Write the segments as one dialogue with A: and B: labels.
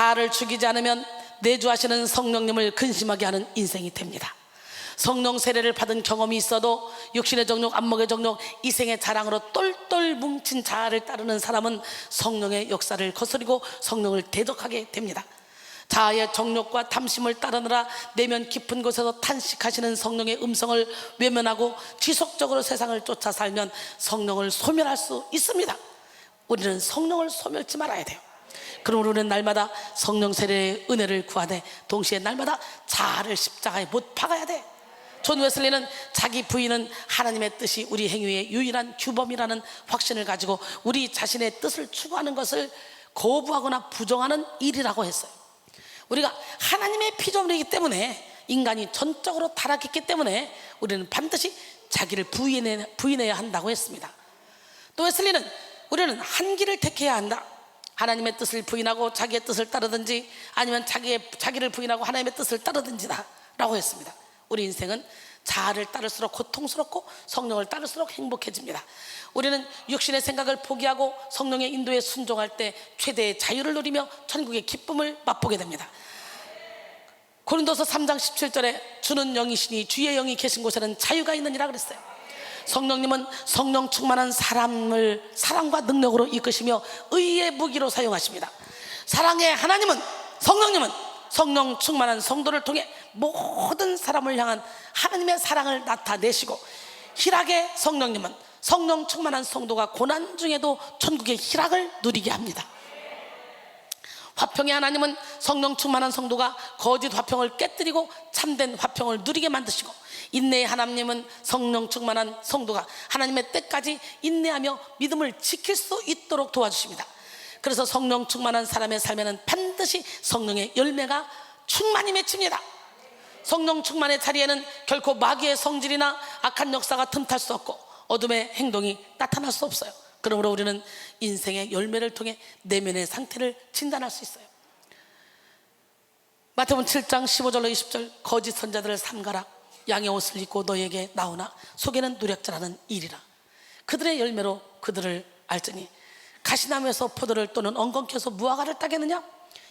A: 자아를 죽이지 않으면 내주하시는 성령님을 근심하게 하는 인생이 됩니다. 성령 세례를 받은 경험이 있어도 육신의 정욕, 안목의 정욕, 이생의 자랑으로 똘똘 뭉친 자아를 따르는 사람은 성령의 역사를 거스리고 성령을 대적하게 됩니다. 자아의 정욕과 탐심을 따르느라 내면 깊은 곳에서 탄식하시는 성령의 음성을 외면하고 지속적으로 세상을 쫓아 살면 성령을 소멸할 수 있습니다. 우리는 성령을 소멸치 말아야 돼요. 그러므로 우리는 날마다 성령 세례의 은혜를 구하되 동시에 날마다 자아를 십자가에 못 박아야 돼. 존 웨슬리는 자기 부인은 하나님의 뜻이 우리 행위의 유일한 규범이라는 확신을 가지고 우리 자신의 뜻을 추구하는 것을 거부하거나 부정하는 일이라고 했어요. 우리가 하나님의 피조물이기 때문에, 인간이 전적으로 타락했기 때문에 우리는 반드시 자기를 부인해야 한다고 했습니다. 또 웨슬리는 우리는 한 길을 택해야 한다. 하나님의 뜻을 부인하고 자기의 뜻을 따르든지, 아니면 자기를 부인하고 하나님의 뜻을 따르든지다 라고 했습니다. 우리 인생은 자아를 따를수록 고통스럽고 성령을 따를수록 행복해집니다. 우리는 육신의 생각을 포기하고 성령의 인도에 순종할 때 최대의 자유를 누리며 천국의 기쁨을 맛보게 됩니다. 고린도서 3장 17절에 주는 영이시니 주의 영이 계신 곳에는 자유가 있느니라 그랬어요. 성령님은 성령 충만한 사람을 사랑과 능력으로 이끄시며 의의 무기로 사용하십니다. 사랑의 하나님은, 성령님은 성령 충만한 성도를 통해 모든 사람을 향한 하나님의 사랑을 나타내시고, 희락의 성령님은 성령 충만한 성도가 고난 중에도 천국의 희락을 누리게 합니다. 화평의 하나님은 성령 충만한 성도가 거짓 화평을 깨뜨리고 참된 화평을 누리게 만드시고, 인내의 하나님은 성령 충만한 성도가 하나님의 때까지 인내하며 믿음을 지킬 수 있도록 도와주십니다. 그래서 성령 충만한 사람의 삶에는 반드시 성령의 열매가 충만히 맺힙니다. 성령 충만의 자리에는 결코 마귀의 성질이나 악한 역사가 틈탈 수 없고 어둠의 행동이 나타날 수 없어요. 그러므로 우리는 인생의 열매를 통해 내면의 상태를 진단할 수 있어요. 마태복음 7장 15절로 20절, 거짓 선자들을 삼가라. 양의 옷을 입고 너에게 나오나 속에는 누력자라는 일이라. 그들의 열매로 그들을 알지니 가시나무에서 포도를 또는 엉겅퀴에서 무화과를 따겠느냐?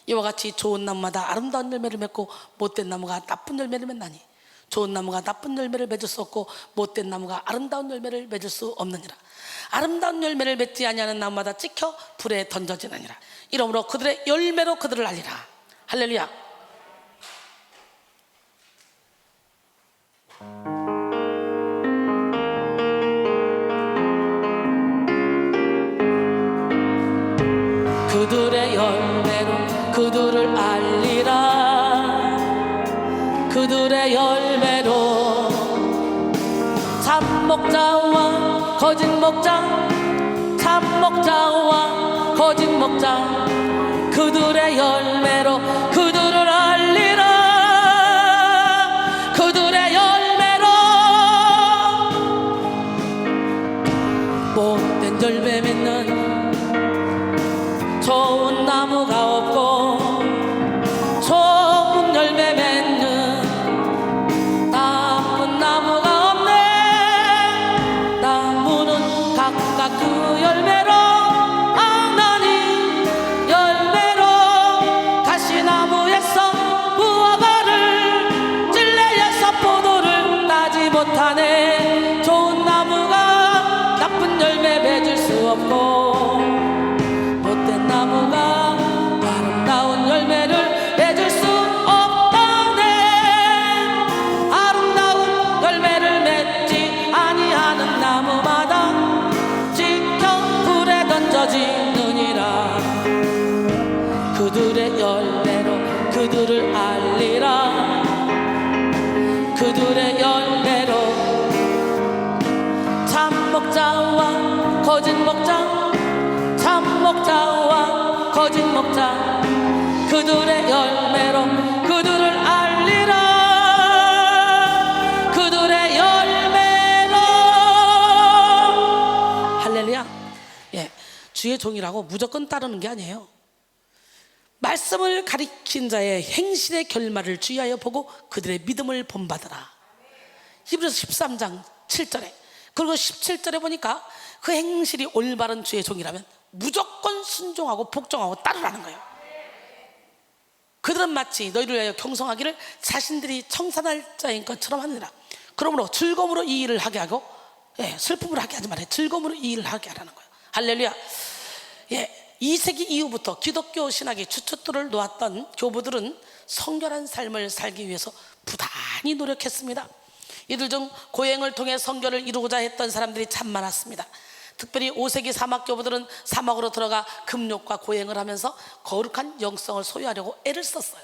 A: 이와 같이 좋은 나무마다 아름다운 열매를 맺고 못된 나무가 나쁜 열매를 맺나니 좋은 나무가 나쁜 열매를 맺을 수 없고 못된 나무가 아름다운 열매를 맺을 수 없느니라. 아름다운 열매를 맺지 아니하는 나무마다 찍혀 불에 던져지느니라. 이러므로 그들의 열매로 그들을 알리라. 할렐루야. 그들의 열매로 그들을 알리라. 그들의 열매로 참 목자와 거짓 목자, 참 목자와 거짓 목자, 그들의 열매로 그들을 알리라. 그들의 열매로 못된 열매 맺는 좋은 나무가 없고 좋은 열매 맺는 나쁜 나무가 없네. 나무는 각각 그 열매로 악나니 열매로 가시나무에서 무화과를, 찔레에서 포도를 따지 못하네. 좋은 나무가 나쁜 열매 맺을 수 없고 나무가 아름다운 열매를 맺을 수 없다네. 아름다운 열매를 맺지 아니하는 나무마다 지켜 불에 던져지느니라. 그들의 열매로 그들을 알리라. 그들의 열매로 참 목자와 거짓 목자, 참 목자와 거짓 목자, 그들의 열매로 그들을 알리라. 그들의 열매로. 할렐루야. 예, 주의 종이라고 무조건 따르는 게 아니에요. 말씀을 가리킨 자의 행실의 결말을 주의하여 보고 그들의 믿음을 본받으라. 히브리서 13장 7절에, 그리고 17절에 보니까 그 행실이 올바른 주의 종이라면 무조건 순종하고 복종하고 따르라는 거예요. 그들은 마치 너희를 위하여 경성하기를 자신들이 청산할 자인 것처럼 하느니라. 그러므로 즐거움으로 이 일을 하게 하고, 슬픔으로 하게 하지 말아요. 즐거움으로 이 일을 하게 하라는 거예요. 할렐루야. 2세기 이후부터 기독교 신학의 주춧돌을 놓았던 교부들은 성결한 삶을 살기 위해서 부단히 노력했습니다. 이들 중 고행을 통해 성결을 이루고자 했던 사람들이 참 많았습니다. 특별히 5세기 사막 교부들은 사막으로 들어가 금욕과 고행을 하면서 거룩한 영성을 소유하려고 애를 썼어요.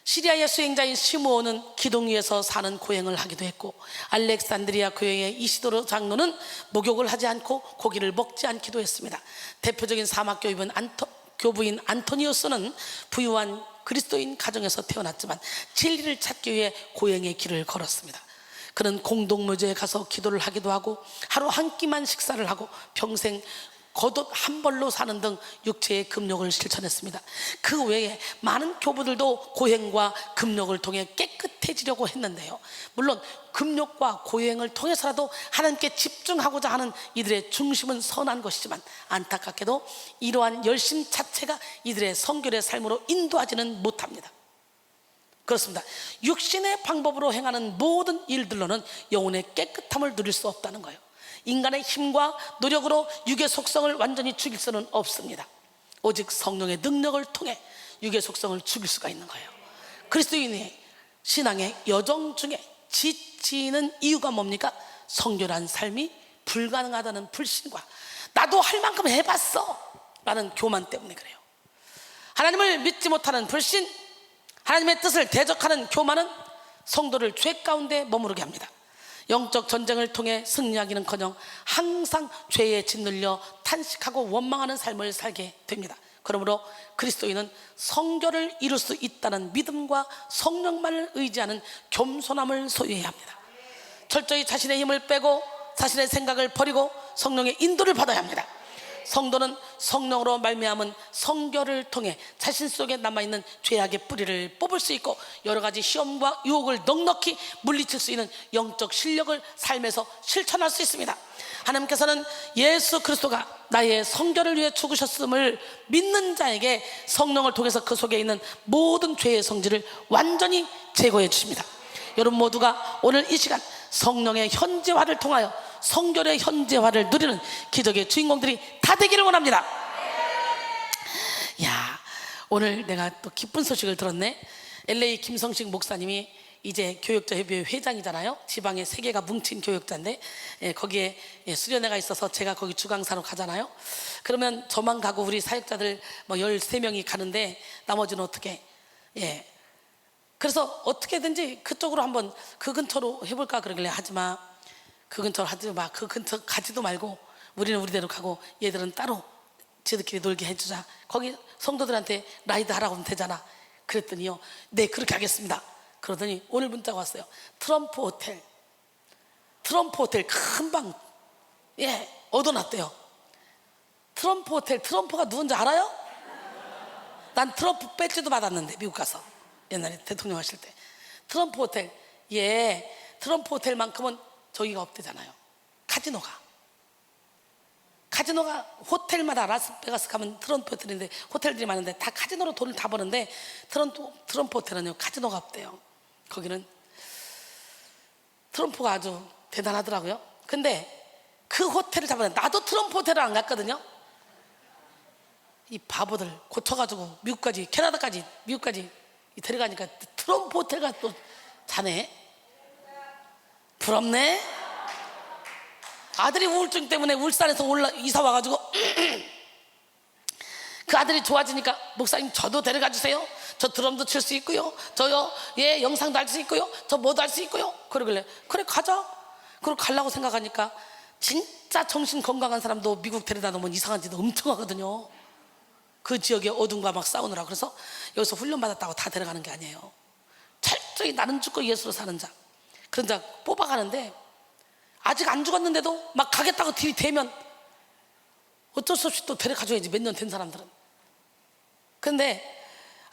A: 시리아의 수행자인 시므온은 기둥 위에서 사는 고행을 하기도 했고, 알렉산드리아 교회의 이시도르 장로는 목욕을 하지 않고 고기를 먹지 않기도 했습니다. 대표적인 사막 교부인 안토니우스는 부유한 그리스도인 가정에서 태어났지만 진리를 찾기 위해 고행의 길을 걸었습니다. 그는 공동묘지에 가서 기도를 하기도 하고 하루 한 끼만 식사를 하고 평생 겉옷 한 벌로 사는 등 육체의 금욕을 실천했습니다. 그 외에 많은 교부들도 고행과 금욕을 통해 깨끗해지려고 했는데요, 물론 금욕과 고행을 통해서라도 하나님께 집중하고자 하는 이들의 중심은 선한 것이지만 안타깝게도 이러한 열심 자체가 이들의 성결의 삶으로 인도하지는 못합니다. 그렇습니다. 육신의 방법으로 행하는 모든 일들로는 영혼의 깨끗함을 누릴 수 없다는 거예요. 인간의 힘과 노력으로 육의 속성을 완전히 죽일 수는 없습니다. 오직 성령의 능력을 통해 육의 속성을 죽일 수가 있는 거예요. 그리스도인의 신앙의 여정 중에 지치는 이유가 뭡니까? 성결한 삶이 불가능하다는 불신과 나도 할 만큼 해봤어 라는 교만 때문에 그래요. 하나님을 믿지 못하는 불신, 하나님의 뜻을 대적하는 교만은 성도를 죄 가운데 머무르게 합니다. 영적 전쟁을 통해 승리하기는커녕 항상 죄에 짓눌려 탄식하고 원망하는 삶을 살게 됩니다. 그러므로 그리스도인은 성결을 이룰 수 있다는 믿음과 성령만을 의지하는 겸손함을 소유해야 합니다. 철저히 자신의 힘을 빼고 자신의 생각을 버리고 성령의 인도를 받아야 합니다. 성도는 성령으로 말미암은 성결을 통해 자신 속에 남아있는 죄악의 뿌리를 뽑을 수 있고 여러 가지 시험과 유혹을 넉넉히 물리칠 수 있는 영적 실력을 삶에서 실천할 수 있습니다. 하나님께서는 예수 그리스도가 나의 성결을 위해 죽으셨음을 믿는 자에게 성령을 통해서 그 속에 있는 모든 죄의 성질을 완전히 제거해 주십니다. 여러분 모두가 오늘 이 시간 성령의 현재화를 통하여 성결의 현재화를 누리는 기적의 주인공들이 다 되기를 원합니다. 야, 오늘 내가 또 기쁜 소식을 들었네. LA 김성식 목사님이 이제 교역자협의회 회장이잖아요. 지방에 3개가 뭉친 교역자인데 거기에 수련회가 있어서 제가 거기 주강사로 가잖아요. 그러면 저만 가고 우리 사역자들 뭐 13명이 가는데 나머지는 어떻게? 그래서 어떻게든지 그쪽으로 한번 그 근처로 해볼까 그러길래 하지마, 그 근처로 하지 마, 그 근처 가지도 말고 우리는 우리대로 가고 얘들은 따로 지들끼리 놀게 해주자. 거기 성도들한테 라이드 하라고 하면 되잖아. 그랬더니요, 네 그렇게 하겠습니다. 그러더니 오늘 문자가 왔어요. 트럼프 호텔 큰방 얻어놨대요. 트럼프 호텔, 트럼프가 누군지 알아요? 난 트럼프 배지도 받았는데 미국 가서 옛날에 대통령 하실 때 트럼프 호텔, 트럼프 호텔만큼은 저기가 없대잖아요. 카지노가 호텔마다 라스베가스 가면 트럼프 호텔인데 호텔들이 많은데 다 카지노로 돈을 다 버는데 트럼프 호텔은요 카지노가 없대요. 거기는 트럼프가 아주 대단하더라고요. 근데 그 호텔을 잡았는데 나도 트럼프 호텔을 안 갔거든요. 이 바보들 고쳐가지고 미국까지 캐나다까지 미국까지 데려가니까 트럼프 호텔가 또 자네 부럽네. 아들이 우울증 때문에 울산에서 이사 와가지고 그 아들이 좋아지니까 목사님 저도 데려가 주세요. 저 드럼도 칠 수 있고요, 저요 영상도 할 수 있고요, 저 뭐도 할 수 있고요. 그러길래 그래 가자. 그리고 가려고 생각하니까 진짜 정신 건강한 사람도 미국 데려다 놓으면 이상한 짓 엄청 하거든요. 그 지역의 어둠과 막 싸우느라. 그래서 여기서 훈련 받았다고 다 데려가는 게 아니에요. 철저히 나는 죽고 예수로 사는 자, 그런 자 뽑아가는데 아직 안 죽었는데도 막 가겠다고 들이대면 어쩔 수 없이 또 데려가줘야지, 몇 년 된 사람들은. 근데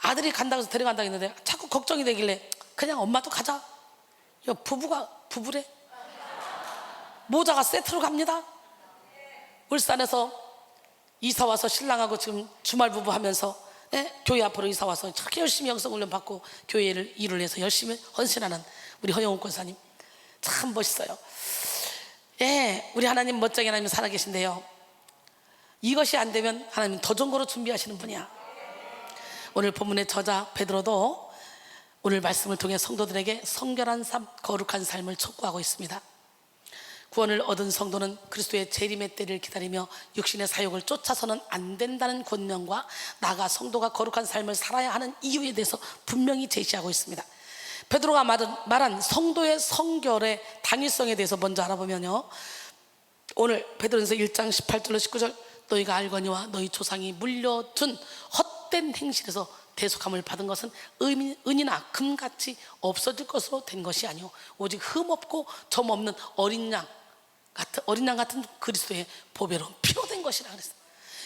A: 아들이 간다고 해서 데려간다고 했는데 자꾸 걱정이 되길래 그냥 엄마도 가자. 야, 부부래. 모자가 세트로 갑니다. 울산에서 이사 와서 신랑하고 지금 주말 부부 하면서 교회 앞으로 이사 와서 저렇게 열심히 영성훈련 받고 교회를 일을 해서 열심히 헌신하는 우리 허영훈 권사님 참 멋있어요. 우리 하나님 멋쟁이 하나님 살아계신데요, 이것이 안 되면 하나님 더 좋은 거로 준비하시는 분이야. 오늘 본문의 저자 베드로도 오늘 말씀을 통해 성도들에게 성결한 삶, 거룩한 삶을 촉구하고 있습니다. 구원을 얻은 성도는 그리스도의 재림의 때를 기다리며 육신의 사욕을 쫓아서는 안 된다는 권면과 나아가 성도가 거룩한 삶을 살아야 하는 이유에 대해서 분명히 제시하고 있습니다. 베드로가 말한 성도의 성결의 당위성에 대해서 먼저 알아보면요, 오늘 베드로전서 1장 18절로 19절, 너희가 알거니와 너희 조상이 물려준 헛된 행실에서 대속함을 받은 것은 은이나 금같이 없어질 것으로 된 것이 아니오 오직 흠없고 점없는 어린 양 같은 그리스도의 보배로운 피로 된 것이라 그랬어요.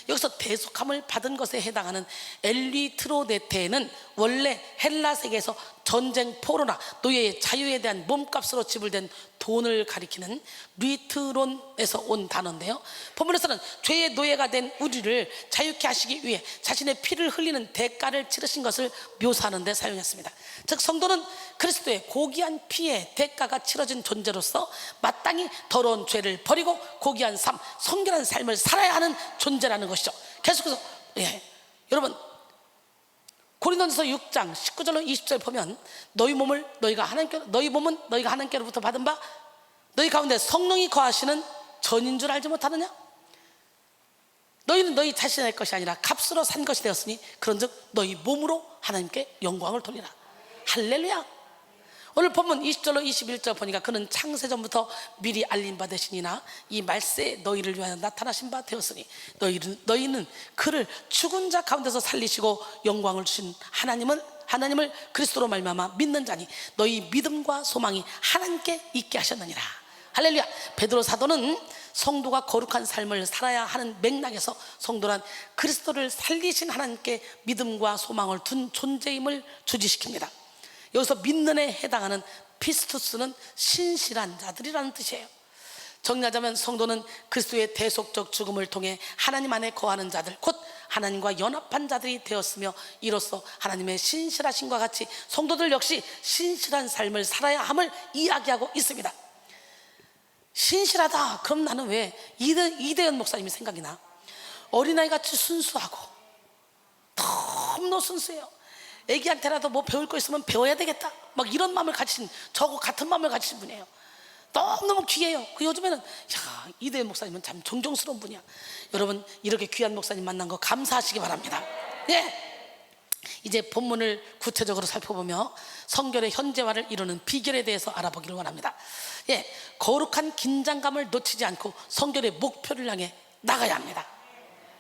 A: 여기서 대속함을 받은 것에 해당하는 엘리트로데테는 원래 헬라 세계에서 전쟁, 포로나 노예의 자유에 대한 몸값으로 지불된 돈을 가리키는 리트론에서 온 단어인데요, 본문에서는 죄의 노예가 된 우리를 자유케 하시기 위해 자신의 피를 흘리는 대가를 치르신 것을 묘사하는 데 사용했습니다. 즉 성도는 그리스도의 고귀한 피의 대가가 치러진 존재로서 마땅히 더러운 죄를 버리고 고귀한 삶, 성결한 삶을 살아야 하는 존재라는 것이죠. 계속해서 여러분 고린도전서 6장 19절로 20절 보면 너희 몸은 너희가 하나님께로부터 받은 바 너희 가운데 성령이 거하시는 전인 줄 알지 못하느냐? 너희는 너희 자신의 것이 아니라 값으로 산 것이 되었으니 그런즉 너희 몸으로 하나님께 영광을 돌리라. 할렐루야. 오늘 본문 20절로 21절 보니까 그는 창세전부터 미리 알림 받으시니나 이 말세에 너희를 위하여 나타나신 바 되었으니 너희는 그를 죽은 자 가운데서 살리시고 영광을 주신 하나님을 그리스도로 말미암아 믿는 자니 너희 믿음과 소망이 하나님께 있게 하셨느니라. 할렐루야. 베드로 사도는 성도가 거룩한 삶을 살아야 하는 맥락에서 성도란 그리스도를 살리신 하나님께 믿음과 소망을 둔 존재임을 주지시킵니다. 여기서 믿는에 해당하는 피스투스는 신실한 자들이라는 뜻이에요. 정리하자면 성도는 그리스도의 대속적 죽음을 통해 하나님 안에 거하는 자들, 곧 하나님과 연합한 자들이 되었으며 이로써 하나님의 신실하심과 같이 성도들 역시 신실한 삶을 살아야 함을 이야기하고 있습니다. 신실하다, 그럼 나는 왜 이대현 목사님이 생각이 나? 어린아이 같이 순수하고 너무 순수해요. 애기한테라도 뭐 배울 거 있으면 배워야 되겠다, 막 이런 마음을 가지신, 저하고 같은 마음을 가지신 분이에요. 너무너무 귀해요. 요즘에는 이대현 목사님은 참 존경스러운 분이야. 여러분 이렇게 귀한 목사님 만난 거 감사하시기 바랍니다. 이제 본문을 구체적으로 살펴보며 성결의 현재화를 이루는 비결에 대해서 알아보기를 원합니다. 거룩한 긴장감을 놓치지 않고 성결의 목표를 향해 나가야 합니다.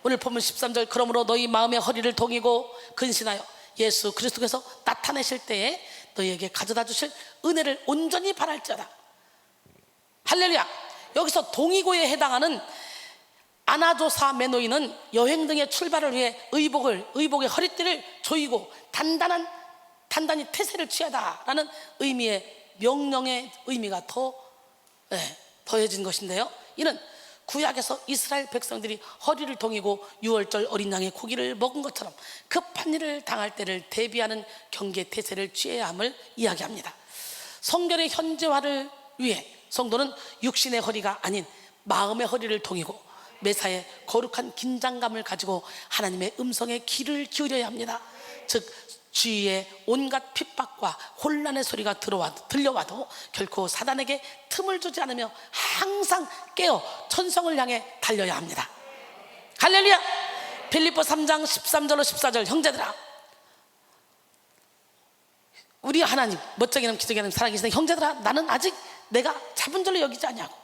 A: 오늘 본문 13절, 그러므로 너희 마음의 허리를 동이고 근신하여 예수 그리스도께서 나타내실 때에 너희에게 가져다 주실 은혜를 온전히 바랄지어다. 할렐루야. 여기서 동이고에 해당하는 아나조사 메노이는 여행 등의 출발을 위해 의복의 허리띠를 조이고 단단히 태세를 취하다라는 의미의 명령의 의미가 더해진 것인데요, 이는 구약에서 이스라엘 백성들이 허리를 동이고 유월절 어린 양의 고기를 먹은 것처럼 급한 일을 당할 때를 대비하는 경계 태세를 취해야 함을 이야기합니다. 성결의 현재화를 위해 성도는 육신의 허리가 아닌 마음의 허리를 동이고 매사에 거룩한 긴장감을 가지고 하나님의 음성에 귀를 기울여야 합니다. 즉 주위에 온갖 핍박과 혼란의 소리가 들려와도 결코 사단에게 틈을 주지 않으며 항상 깨어 천성을 향해 달려야 합니다. 할렐루야. 빌립보 3장 13절로 14절, 형제들아, 우리 하나님 멋쟁이 는 기적이 하나님 살아계시는 형제들아, 나는 아직 내가 잡은 줄로 여기지 않냐고.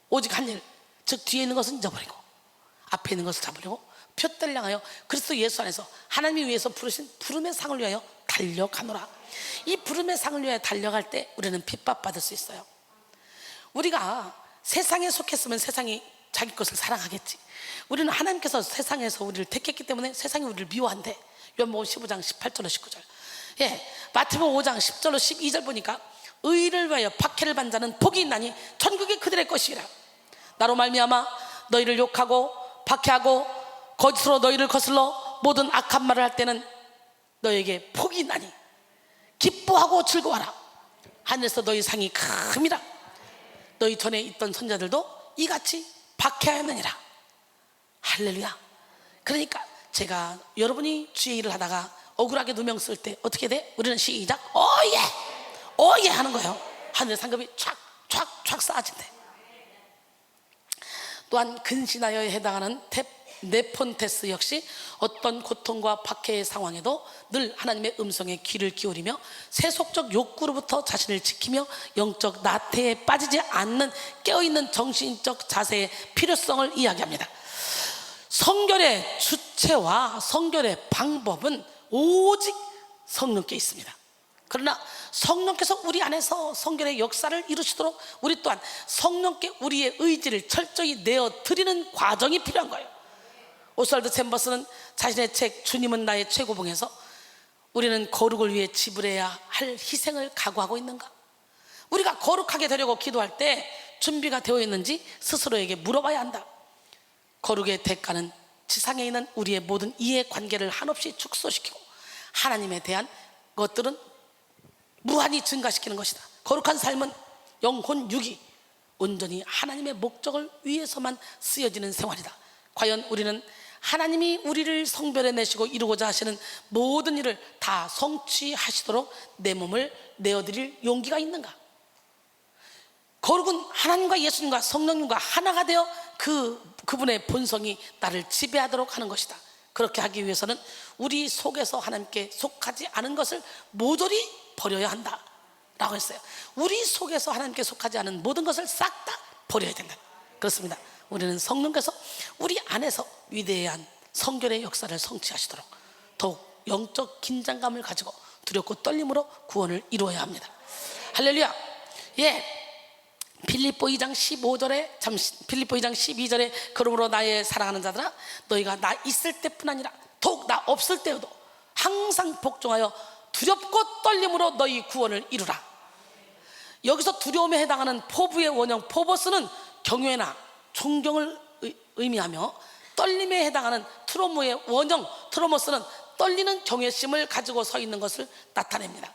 A: 오직 한 일, 즉 뒤에 있는 것은 잊어버리고 앞에 있는 것을 잡으려고 표대를 향하여 그리스도 예수 안에서 하나님이 위해서 부르신 부름의 상을 위하여 달려가노라. 이 부름의 상을 위하여 달려갈 때 우리는 핍박받을 수 있어요. 우리가 세상에 속했으면 세상이 자기 것을 사랑하겠지. 우리는 하나님께서 세상에서 우리를 택했기 때문에 세상이 우리를 미워한대. 요한복음 15장 18절로 19절. 마태복음 5장 10절로 12절 보니까 의를 위하여 박해를 받는 자는 복이 있나니 천국이 그들의 것이라. 나로 말미암아 너희를 욕하고 박해하고 거짓으로 너희를 거슬러 모든 악한 말을 할 때는 너에게 복이 나니 기뻐하고 즐거워하라. 하늘에서 너희 상이 큼이라. 너희 전에 있던 선자들도 이같이 박해하였느니라. 할렐루야. 그러니까 제가 여러분이 주의 일을 하다가 억울하게 누명 쓸 때 어떻게 돼? 우리는 시작 오예 오예 하는 거예요. 하늘의 상급이 촥촥촥 쌓아진대. 또한 근신하여에 해당하는 네폰테스 역시 어떤 고통과 박해의 상황에도 늘 하나님의 음성에 귀를 기울이며 세속적 욕구로부터 자신을 지키며 영적 나태에 빠지지 않는 깨어있는 정신적 자세의 필요성을 이야기합니다. 성결의 주체와 성결의 방법은 오직 성령께 있습니다. 그러나 성령께서 우리 안에서 성결의 역사를 이루시도록 우리 또한 성령께 우리의 의지를 철저히 내어드리는 과정이 필요한 거예요. 오스왈드 챔버스는 자신의 책 주님은 나의 최고봉에서 우리는 거룩을 위해 지불해야 할 희생을 각오하고 있는가? 우리가 거룩하게 되려고 기도할 때 준비가 되어 있는지 스스로에게 물어봐야 한다. 거룩의 대가는 지상에 있는 우리의 모든 이해관계를 한없이 축소시키고 하나님에 대한 것들은 무한히 증가시키는 것이다. 거룩한 삶은 영혼 육이 온전히 하나님의 목적을 위해서만 쓰여지는 생활이다. 과연 우리는 하나님이 우리를 성별해 내시고 이루고자 하시는 모든 일을 다 성취하시도록 내 몸을 내어드릴 용기가 있는가? 거룩은 하나님과 예수님과 성령님과 하나가 되어 그분의 본성이 나를 지배하도록 하는 것이다. 그렇게 하기 위해서는 우리 속에서 하나님께 속하지 않은 것을 모조리 버려야 한다 라고 했어요. 우리 속에서 하나님께 속하지 않은 모든 것을 싹 다 버려야 된다. 그렇습니다. 우리는 성령께서 우리 안에서 위대한 성결의 역사를 성취하시도록 더욱 영적 긴장감을 가지고 두렵고 떨림으로 구원을 이루어야 합니다. 할렐루야. 예. 빌립보 2장 15절에 빌립보 2장 12절에 그러므로 나의 사랑하는 자들아 너희가 나 있을 때뿐 아니라 더욱 나 없을 때에도 항상 복종하여 두렵고 떨림으로 너희 구원을 이루라. 여기서 두려움에 해당하는 포부의 원형 포버스는 경외나 존경을 의미하며 떨림에 해당하는 트로모의 원형 트로모스는 떨리는 경외심을 가지고 서 있는 것을 나타냅니다.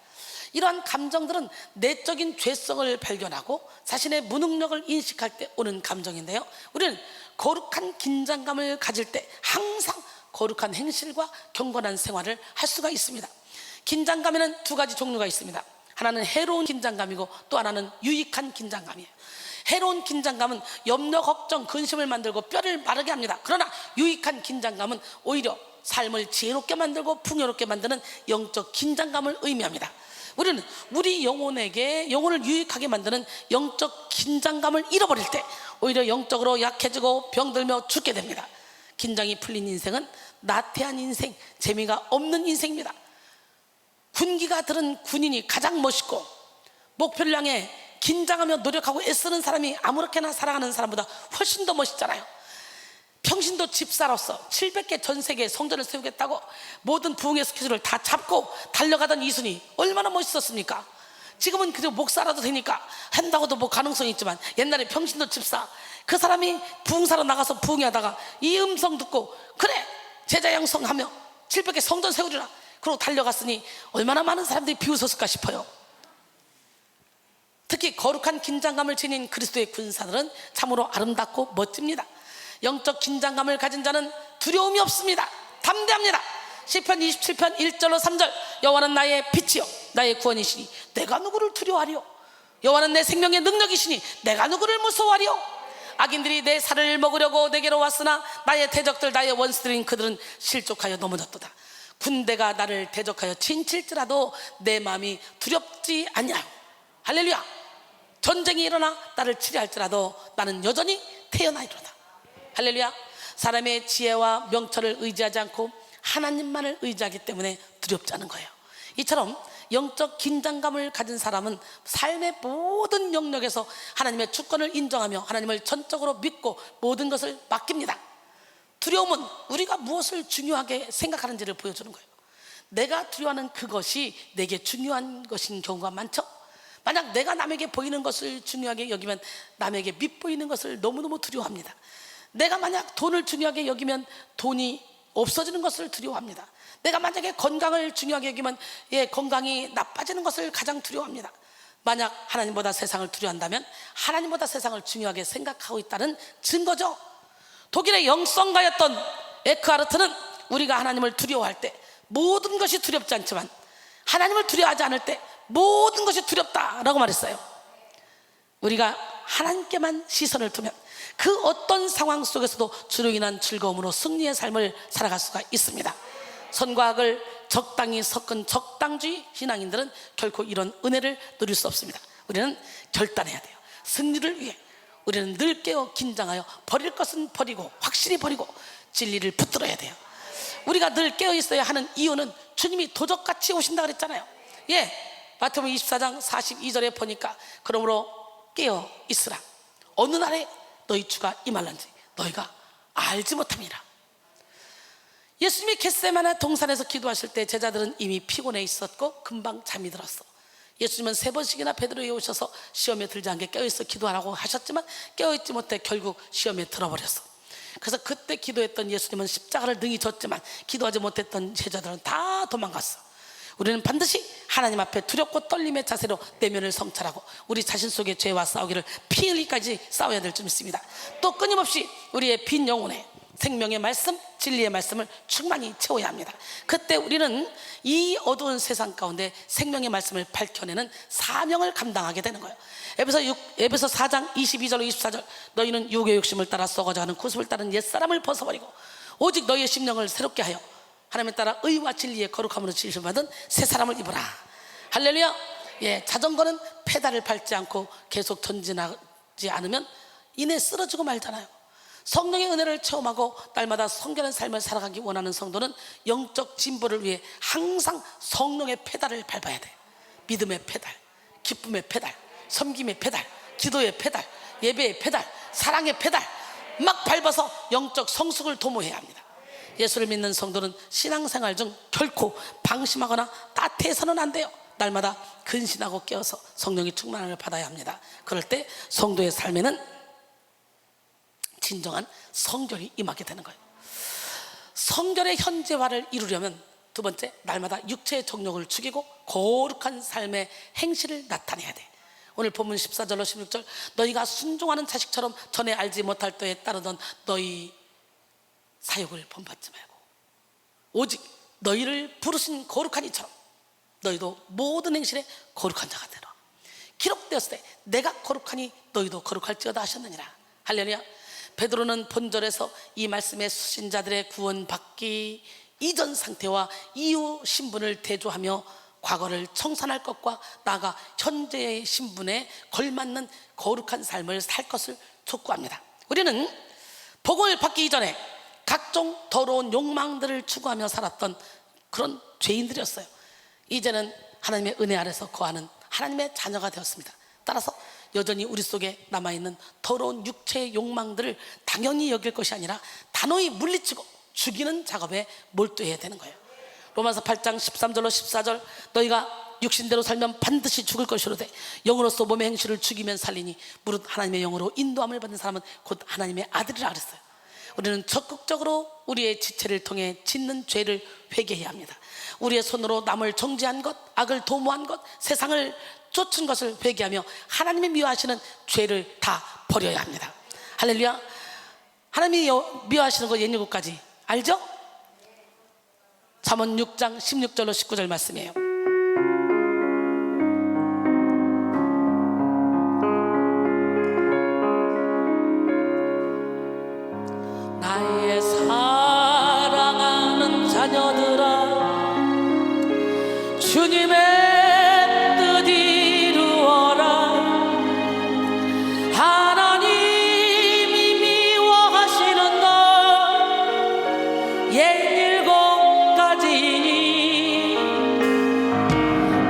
A: 이러한 감정들은 내적인 죄성을 발견하고 자신의 무능력을 인식할 때 오는 감정인데요, 우리는 거룩한 긴장감을 가질 때 항상 거룩한 행실과 경건한 생활을 할 수가 있습니다. 긴장감에는 두 가지 종류가 있습니다. 하나는 해로운 긴장감이고 또 하나는 유익한 긴장감이에요. 해로운 긴장감은 염려, 걱정, 근심을 만들고 뼈를 마르게 합니다. 그러나 유익한 긴장감은 오히려 삶을 지혜롭게 만들고 풍요롭게 만드는 영적 긴장감을 의미합니다. 우리는 우리 영혼을 유익하게 만드는 영적 긴장감을 잃어버릴 때 오히려 영적으로 약해지고 병들며 죽게 됩니다. 긴장이 풀린 인생은 나태한 인생, 재미가 없는 인생입니다. 군기가 들은 군인이 가장 멋있고 목표를 향해 긴장하며 노력하고 애쓰는 사람이 아무렇게나 살아가는 사람보다 훨씬 더 멋있잖아요. 평신도 집사로서 700개 전 세계 성전을 세우겠다고 모든 부흥의 스케줄을 다 잡고 달려가던 이순이 얼마나 멋있었습니까? 지금은 그저 목사라도 되니까 한다고도 뭐 가능성이 있지만 옛날에 평신도 집사 그 사람이 부흥사로 나가서 부흥하다가 이 음성 듣고 그래 제자 양성하며 700개 성전 세우리라 그러고 달려갔으니 얼마나 많은 사람들이 비웃었을까 싶어요. 특히 거룩한 긴장감을 지닌 그리스도의 군사들은 참으로 아름답고 멋집니다. 영적 긴장감을 가진 자는 두려움이 없습니다. 담대합니다. 시편 27편 1절로 3절 여호와는 나의 빛이요 나의 구원이시니 내가 누구를 두려워하리요. 여호와는 내 생명의 능력이시니 내가 누구를 무서워하리요. 악인들이 내 살을 먹으려고 내게로 왔으나 나의 대적들 나의 원수들인 그들은 실족하여 넘어졌도다. 군대가 나를 대적하여 친칠지라도 내 마음이 두렵지 않냐. 할렐루야. 전쟁이 일어나 나를 치리할지라도 나는 여전히 태어나이로다. 할렐루야. 사람의 지혜와 명철을 의지하지 않고 하나님만을 의지하기 때문에 두렵지 않은 거예요. 이처럼 영적 긴장감을 가진 사람은 삶의 모든 영역에서 하나님의 주권을 인정하며 하나님을 전적으로 믿고 모든 것을 맡깁니다. 두려움은 우리가 무엇을 중요하게 생각하는지를 보여주는 거예요. 내가 두려워하는 그것이 내게 중요한 것인 경우가 많죠. 만약 내가 남에게 보이는 것을 중요하게 여기면 남에게 밉보이는 것을 너무너무 두려워합니다. 내가 만약 돈을 중요하게 여기면 돈이 없어지는 것을 두려워합니다. 내가 만약에 건강을 중요하게 여기면 건강이 나빠지는 것을 가장 두려워합니다. 만약 하나님보다 세상을 두려워한다면 하나님보다 세상을 중요하게 생각하고 있다는 증거죠. 독일의 영성가였던 에크하르트는 우리가 하나님을 두려워할 때 모든 것이 두렵지 않지만 하나님을 두려워하지 않을 때 모든 것이 두렵다라고 말했어요. 우리가 하나님께만 시선을 두면 그 어떤 상황 속에서도 주로 인한 즐거움으로 승리의 삶을 살아갈 수가 있습니다. 선과 악을 적당히 섞은 적당주의 신앙인들은 결코 이런 은혜를 누릴 수 없습니다. 우리는 결단해야 돼요. 승리를 위해 우리는 늘 깨어 긴장하여 버릴 것은 버리고 확실히 버리고 진리를 붙들어야 돼요. 우리가 늘 깨어 있어야 하는 이유는 주님이 도적같이 오신다 그랬잖아요. 마태복음 24장 42절에 보니까 그러므로 깨어 있으라. 어느 날에 너희 주가 임할런지 너희가 알지 못함이라. 예수님이 겟세마네 동산에서 기도하실 때 제자들은 이미 피곤해 있었고 금방 잠이 들었어. 예수님은 3번씩이나 베드로에게 오셔서 시험에 들지 않게 깨어있어 기도하라고 하셨지만 깨어있지 못해 결국 시험에 들어버렸어. 그래서 그때 기도했던 예수님은 십자가를 능히 졌지만 기도하지 못했던 제자들은 다 도망갔어. 우리는 반드시 하나님 앞에 두렵고 떨림의 자세로 내면을 성찰하고 우리 자신 속의 죄와 싸우기를 피 흘리기까지 싸워야 될 줄 믿습니다. 또 끊임없이 우리의 빈 영혼에 생명의 말씀, 진리의 말씀을 충만히 채워야 합니다. 그때 우리는 이 어두운 세상 가운데 생명의 말씀을 밝혀내는 사명을 감당하게 되는 거예요. 에베소 4장 22절로 24절 너희는 육의 욕심을 따라 썩어져가는 구습을 따른 옛사람을 벗어버리고 오직 너희의 심령을 새롭게 하여 하나님에 따라 의와 진리의 거룩함으로 지으심받은 새 사람을 입어라. 할렐루야. 자전거는 페달을 밟지 않고 계속 전진하지 않으면 이내 쓰러지고 말잖아요. 성령의 은혜를 체험하고 날마다 성결한 삶을 살아가기 원하는 성도는 영적 진보를 위해 항상 성령의 페달을 밟아야 돼. 믿음의 페달, 기쁨의 페달, 섬김의 페달, 기도의 페달, 예배의 페달, 사랑의 페달 막 밟아서 영적 성숙을 도모해야 합니다. 예수를 믿는 성도는 신앙생활 중 결코 방심하거나 나태해서는 안 돼요. 날마다 근신하고 깨어서 성령의 충만함을 받아야 합니다. 그럴 때 성도의 삶에는 진정한 성결이 임하게 되는 거예요. 성결의 현재화를 이루려면 두 번째, 날마다 육체의 정욕을 죽이고 거룩한 삶의 행실을 나타내야 돼. 오늘 본문 14절로 16절 너희가 순종하는 자식처럼 전에 알지 못할 때에 따르던 너희 사욕을 본받지 말고 오직 너희를 부르신 거룩한 이처럼 너희도 모든 행실에 거룩한 자가 되라. 기록되었을 때 내가 거룩하니 너희도 거룩할지어다 하셨느니라. 할렐루야. 베드로는 본절에서 이 말씀의 수신자들의 구원받기 이전 상태와 이후 신분을 대조하며 과거를 청산할 것과 나아가 현재의 신분에 걸맞는 거룩한 삶을 살 것을 촉구합니다. 우리는 복음을 받기 이전에 각종 더러운 욕망들을 추구하며 살았던 그런 죄인들이었어요. 이제는 하나님의 은혜 아래서 거하는 하나님의 자녀가 되었습니다. 따라서 여전히 우리 속에 남아있는 더러운 육체의 욕망들을 당연히 여길 것이 아니라 단호히 물리치고 죽이는 작업에 몰두해야 되는 거예요. 로마서 8장 13절로 14절 너희가 육신대로 살면 반드시 죽을 것이로되 영으로서 몸의 행실을 죽이면 살리니 무릇 하나님의 영으로 인도함을 받는 사람은 곧 하나님의 아들이라 그랬어요. 우리는 적극적으로 우리의 지체를 통해 짓는 죄를 회개해야 합니다. 우리의 손으로 남을 정죄한 것, 악을 도모한 것, 세상을 쫓은 것을 회개하며 하나님이 미워하시는 죄를 다 버려야 합니다. 할렐루야. 하나님이 미워하시는 것 옛 일곱가지 알죠? 잠언 6장 16절로 19절 말씀이에요. 나의 사랑하는 자녀들아 주님의 뜻 이루어라. 하나님이 미워하시는 것 예 일곱 가지니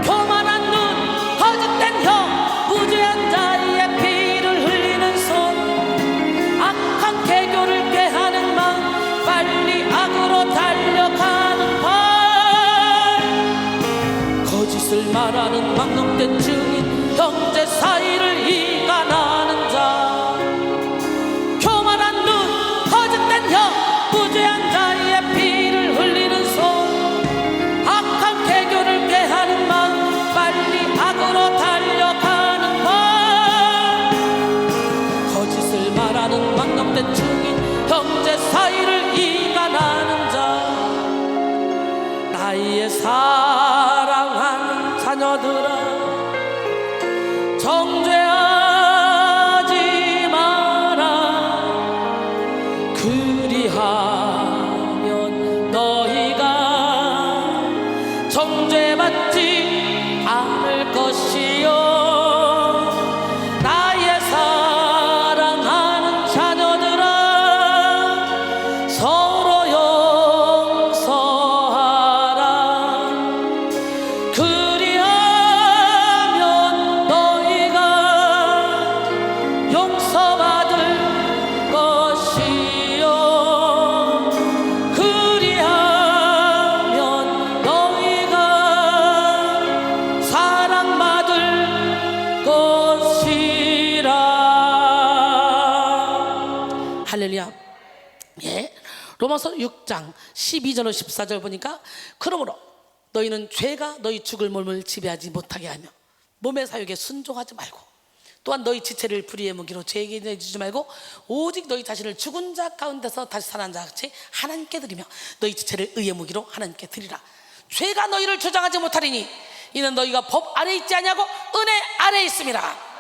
A: 교만한 눈, 거짓된 혀, 무죄한 자의 피를 흘리는 손, 악한 개교를 꾀하는 마음, 빨리 악으로 달려가는 발, 거짓을 말하는 막론된 증인, 형제 사이를 이간하는 자, 교만한 눈, 거짓된 혀, 무죄한 자의 피 구제받지 않을 것이요 나의 사랑하는 자녀들아 서로 용서하라 그리하면 너희가 용서받을 것이요 그리하면 너희가 사랑받을 것이라. 할렐루야. 예. 로마서 6장 12절로 14절 보니까 그러므로 너희는 죄가 너희 죽을 몸을 지배하지 못하게 하며 몸의 사욕에 순종하지 말고 또한 너희 지체를 불의의 무기로 죄에게 내주지 말고 오직 너희 자신을 죽은 자 가운데서 다시 살아난 자 같이 하나님께 드리며 너희 지체를 의의 무기로 하나님께 드리라. 죄가 너희를 주장하지 못하리니 이는 너희가 법 아래 있지 아니하고 은혜 아래 있음이라.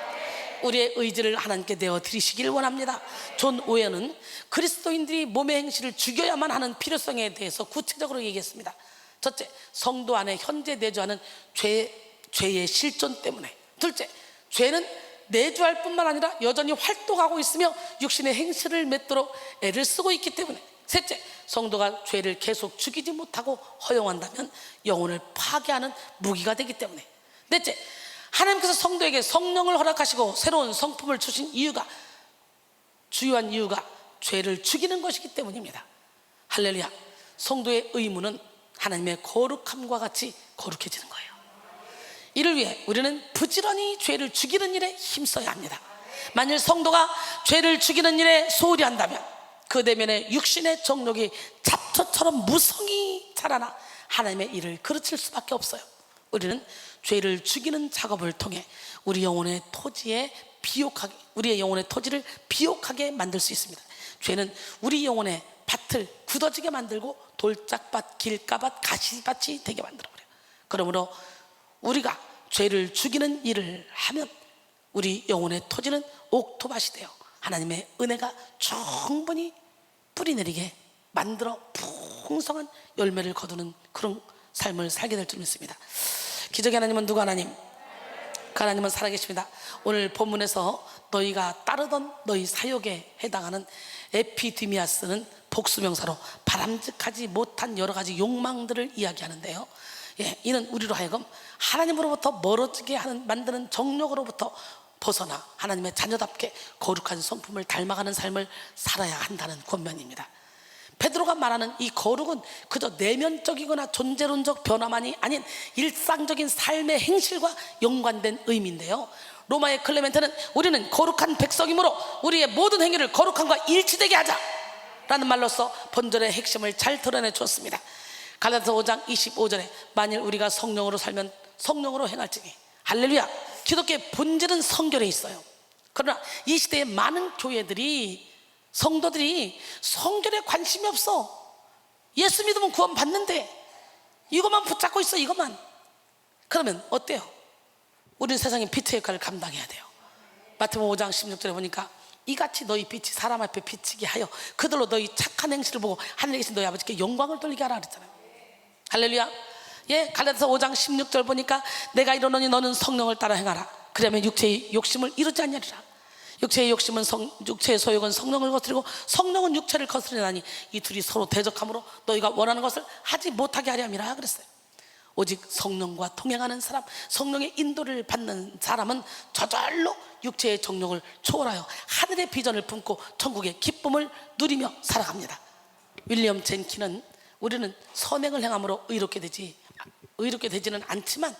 A: 우리의 의지를 하나님께 내어 드리시길 원합니다. 존 오웬은 그리스도인들이 몸의 행실을 죽여야만 하는 필요성에 대해서 구체적으로 얘기했습니다. 첫째, 성도 안에 현재 내주하는 죄의 실존 때문에. 둘째, 죄는 내주할 뿐만 아니라 여전히 활동하고 있으며 육신의 행실을 맺도록 애를 쓰고 있기 때문에. 셋째, 성도가 죄를 계속 죽이지 못하고 허용한다면 영혼을 파괴하는 무기가 되기 때문에. 넷째, 하나님께서 성도에게 성령을 허락하시고 새로운 성품을 주신 이유가, 주요한 이유가 죄를 죽이는 것이기 때문입니다. 할렐루야. 성도의 의무는 하나님의 거룩함과 같이 거룩해지는 거예요. 이를 위해 우리는 부지런히 죄를 죽이는 일에 힘써야 합니다. 만일 성도가 죄를 죽이는 일에 소홀히 한다면 그 내면에 육신의 정욕이 잡초처럼 무성히 자라나 하나님의 일을 그르칠 수밖에 없어요. 우리는 죄를 죽이는 작업을 통해 우리의 영혼의 토지를 비옥하게 만들 수 있습니다. 죄는 우리 영혼의 밭을 굳어지게 만들고 돌짝밭, 길가밭, 가시밭이 되게 만들어버려요. 그러므로 우리가 죄를 죽이는 일을 하면 우리 영혼의 토지는 옥토밭이 되어 하나님의 은혜가 충분히 뿌리내리게 만들어 풍성한 열매를 거두는 그런 삶을 살게 될 줄 믿습니다. 기적의 하나님은 누구 하나님? 그 하나님은 살아계십니다. 오늘 본문에서 너희가 따르던 너희 사욕에 해당하는 에피디미아스는 복수명사로 바람직하지 못한 여러 가지 욕망들을 이야기하는데요. 예, 이는 우리로 하여금 하나님으로부터 멀어지게 만드는 정욕으로부터 벗어나 하나님의 자녀답게 거룩한 성품을 닮아가는 삶을 살아야 한다는 권면입니다. 베드로가 말하는 이 거룩은 그저 내면적이거나 존재론적 변화만이 아닌 일상적인 삶의 행실과 연관된 의미인데요. 로마의 클레멘트는 우리는 거룩한 백성이므로 우리의 모든 행위를 거룩함과 일치되게 하자 라는 말로써 본절의 핵심을 잘 드러내 주었습니다. 갈라디아서 5장 25절에 만일 우리가 성령으로 살면 성령으로 행할지니. 할렐루야. 기독교의 본질은 성결에 있어요. 그러나 이 시대의 많은 교회들이, 성도들이 성결에 관심이 없어. 예수 믿으면 구원 받는데 이것만 붙잡고 있어. 이것만. 그러면 어때요? 우리는 세상의 빛의 역할을 감당해야 돼요. 마태복음 5장 16절에 보니까 이같이 너희 빛이 사람 앞에 비치게 하여 그들로 너희 착한 행실을 보고 하늘에 계신 너희 아버지께 영광을 돌리게 하라 그랬잖아요. 할렐루야. 예, 갈라디아서 5장 16절 보니까 내가 이르노니 너는 성령을 따라 행하라. 그러면 육체의 욕심을 이루지 않으리라. 육체의 욕심은 육체의 소욕은 성령을 거스르고 성령은 육체를 거스르나니 이 둘이 서로 대적함으로 너희가 원하는 것을 하지 못하게 하려 함이라 그랬어요. 오직 성령과 동행하는 사람, 성령의 인도를 받는 사람은 저절로 육체의 정욕을 초월하여 하늘의 비전을 품고 천국의 기쁨을 누리며 살아갑니다. 윌리엄 젠키는 우리는 선행을 행함으로 의롭게 되지는 않지만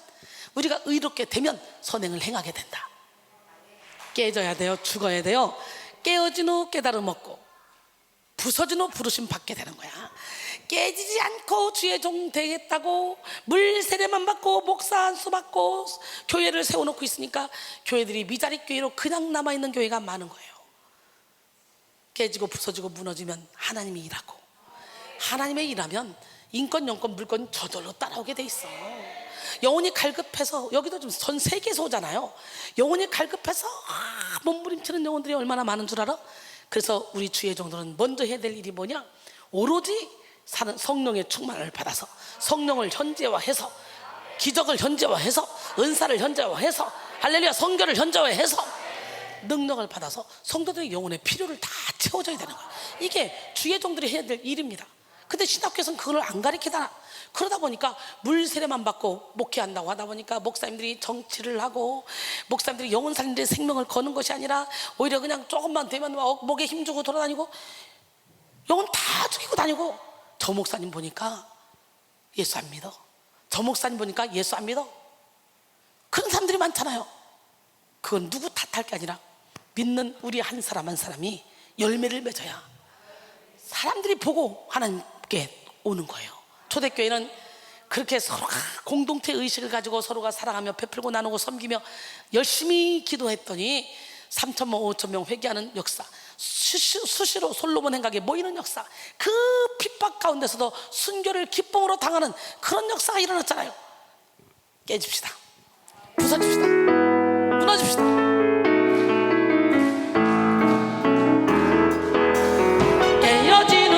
A: 우리가 의롭게 되면 선행을 행하게 된다. 깨져야 돼요. 죽어야 돼요. 깨어진 후 깨달음 얻고 부서진 후 부르심 받게 되는 거야. 깨지지 않고 주의 종 되겠다고 물 세례만 받고 목사 안수 받고 교회를 세워놓고 있으니까 교회들이 미자리 교회로 그냥 남아있는 교회가 많은 거예요. 깨지고 부서지고 무너지면 하나님이 일하고, 하나님의 일하면 인권, 영권, 물건 저절로 따라오게 돼 있어. 영혼이 갈급해서, 여기도 좀 전 세계에서 오잖아요. 영혼이 갈급해서 몸부림치는 영혼들이 얼마나 많은 줄 알아? 그래서 우리 주의 종들은 먼저 해야 될 일이 뭐냐? 오로지 사는 성령의 충만을 받아서 성령을 현재화해서 기적을 현재화해서, 은사를 현재화해서, 할렐루야, 성결을 현재화해서 능력을 받아서 성도들의 영혼의 필요를 다 채워줘야 되는 거예요. 이게 주의 종들이 해야 될 일입니다. 근데 신학교에서는 그걸 안 가르치잖아. 그러다 보니까 물 세례만 받고 목회한다고 하다 보니까 목사님들이 정치를 하고, 목사님들이 영혼 살리는 데 생명을 거는 것이 아니라 오히려 그냥 조금만 되면 목에 힘주고 돌아다니고 영혼 다 죽이고 다니고. 저 목사님 보니까 예수 안 믿어, 저 목사님 보니까 예수 안 믿어, 그런 사람들이 많잖아요. 그건 누구 탓할 게 아니라 믿는 우리 한 사람 한 사람이 열매를 맺어야 사람들이 보고 하나님께 오는 거예요. 초대교회는 그렇게 서로가 공동체 의식을 가지고 서로가 사랑하며 베풀고 나누고 섬기며 열심히 기도했더니 3,000명 5,000명 회개하는 역사, 수시로 솔로몬 행각에 모이는 역사, 그 핍박 가운데서도 순교를 기쁨으로 당하는 그런 역사가 일어났잖아요. 깨집시다, 부서집시다, 무너집시다. 깨어진 후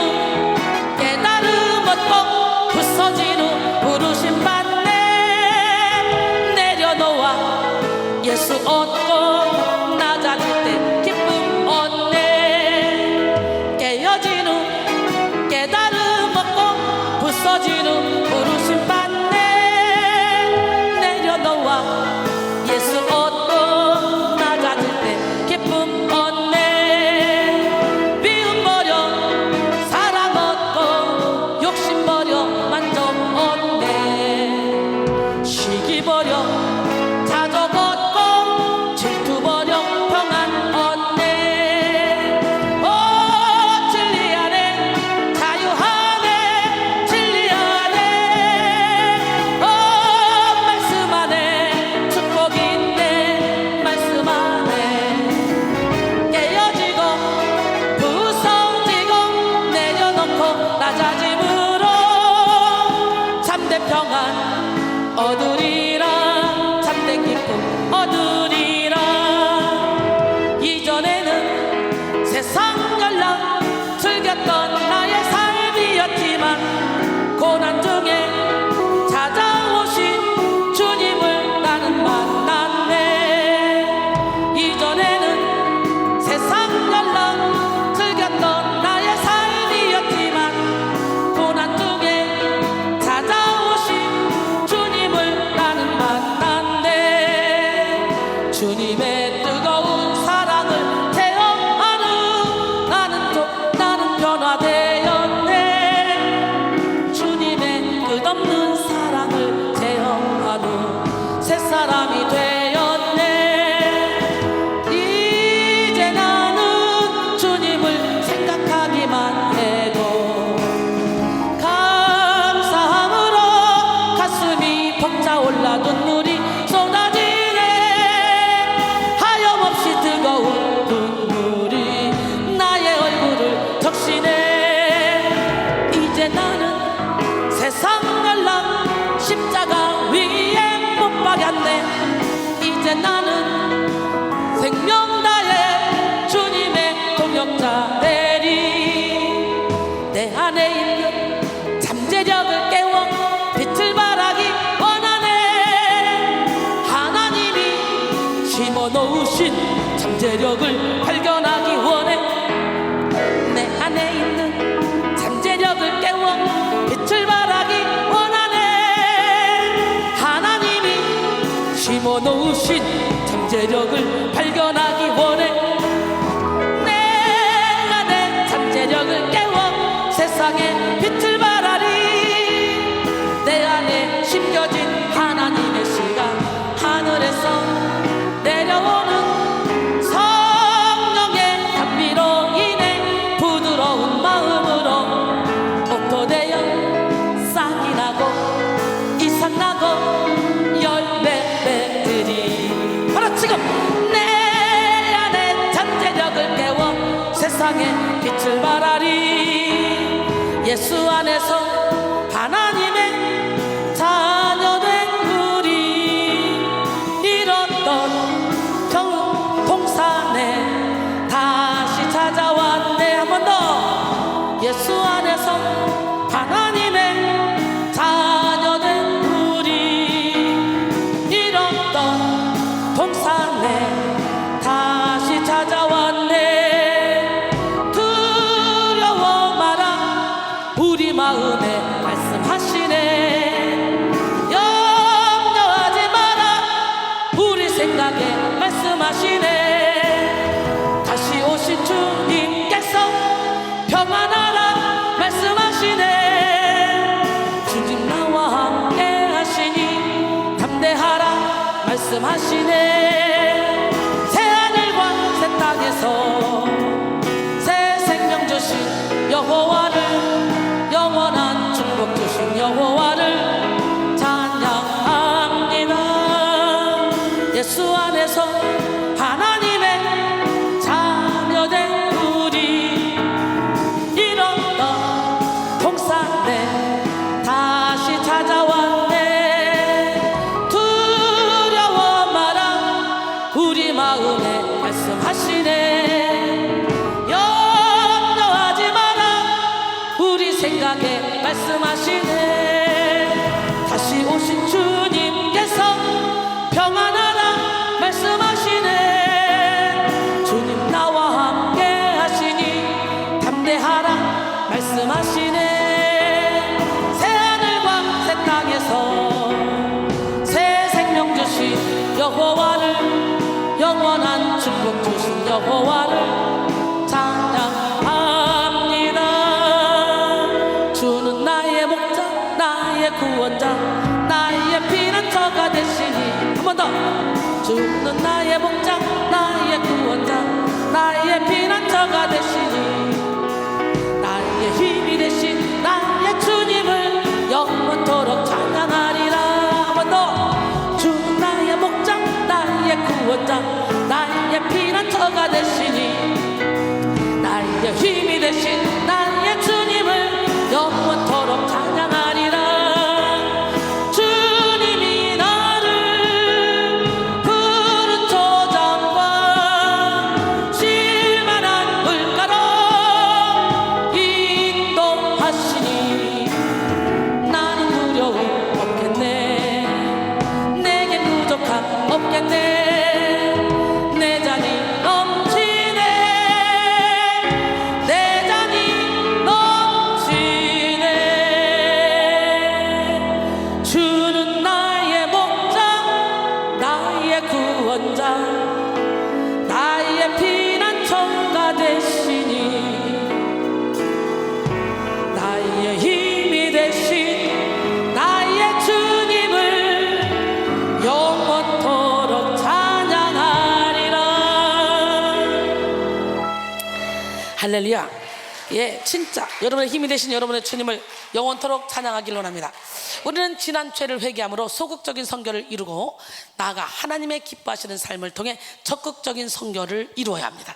A: 깨달음 얻고 부서진 후 부르심 받네. 내려놓아 예수 얻고 낮아질 때 기쁨 얻네. 깨어진 후 깨달음 얻고 부서진 후 부르심 받네. 내려놓아 예수 얻고 낮아질 때 기쁨 얻네. 미움 버려 사랑 얻고 욕심 버려 만족 얻네. 시기 버려 자족 얻고 질투 버려 평안 얻네. 오 진리 안에 자유 안에 진리 안에 오 말씀 안에 축복 있네. 말씀 안에 깨어지고 부서지고 내려놓고 낮아짐으로 참된 평안 얻으리라. 참된 기쁨 얻으리라. 이전에는 세상 연락 즐겼던 나의 삶이었지만 고난 중에 찾아오신 주님을 나는 만났네. 이전에는 세상 연락 즐겼던 나의 삶이었지만 고난 중에 찾아오신 주님을 나는 만났네. 주님의 뜨거운 사랑을 체험한 후 나는 변화되었네. 주님의 끝없는 사랑을 체험한 후 새 사람이 되었네. 이제 나는 주님을 생각하기만 해도 감사함으로 가슴이 벅차올라 눈물이 쏟아지네. 하염없이 뜨거운 눈물이 나의 얼굴을 적시네. 이제 나는 세상 연락 십자가 위에 못 박였네. 이제 나는 생명 다해 주님의 동역자 되리. 내 안에 있는 잠재력을 깨워 빛을 발하기 원하네. 하나님이 심어놓으신 잠재력을 발견하기 원해. 내 안에 있는 잠재력을 깨워 빛을 발하기 원하네. 하나님이 심어놓으신 잠재력을 발견하기 원해. 내 안에 잠재력을 깨워 세상에 빛을 발하리. 내 안에 심겨진 하나님의 시간, 하늘에서 내려오는 성령의 단비로 인해 부드러운 마음으로 옥토되어 싹이 나고 이삭 나고 열매 맺으리. 바로 지금 내 안에 잠재력을 깨워 세상에 빛을 발하리. 예수 안에서 하나님의 자녀된 우리 잃었던 동산에 다시 찾아왔네. 한 번 더. 예수 안에서 하나님의 자녀된 우리 말씀하시네. 새하늘과 새 땅에서 새 생명 주신 여호와를, 영원한 축복 주신 여호와를 찬양합니다. 예수 안에서 하나님의 자녀된 우리 이렇다 동산에 다시 찾아왔네. 두려워 마라 우리 마음에 말씀하시네. 염려하지 마라 우리 생각에 말씀하시네. 다시 오신 주님께서 평안하라 말씀하시네. 주님 나와 함께 하시니 담대하라 말씀하시네. 새하늘과 새 땅에서 새 생명 주신 여호와를, 영원한 축복 주신 여호와를 찬양합니다. 주는 나의 목자, 나의 구원자, 나의 피난처가 되시니. 한 번 더. 주는 나의 목자, 나의 구원자, 나의 피난처가 되시니. 나의 힘이 되신 나의 주님을 영원토록 찬양하리라. 한 번 더. 주는 나의 목자, 나의 구원자, 나의 피난처가 되시니. 나의 힘이 되신 나의 주님을 영원토록 찬양하리라. 주님이 나를 푸른 초장과 실만한 물가로 인도하시니 나는 두려움 없겠네. 내겐 부족함 없겠네. 내 잔이 넘치네. 내 잔이 넘치네. 주는 나의 목자, 나의 구원자, 나의 피난처가 되시니. 나의 힘이 되신 나의 주님을 영원토록 찬양하리라. 할렐루야. 예, 진짜 여러분의 힘이 되신 여러분의 주님을 영원토록 찬양하길 원합니다. 우리는 지난 죄를 회개함으로 소극적인 선교를 이루고 나아가 하나님의 기뻐하시는 삶을 통해 적극적인 선교를 이루어야 합니다.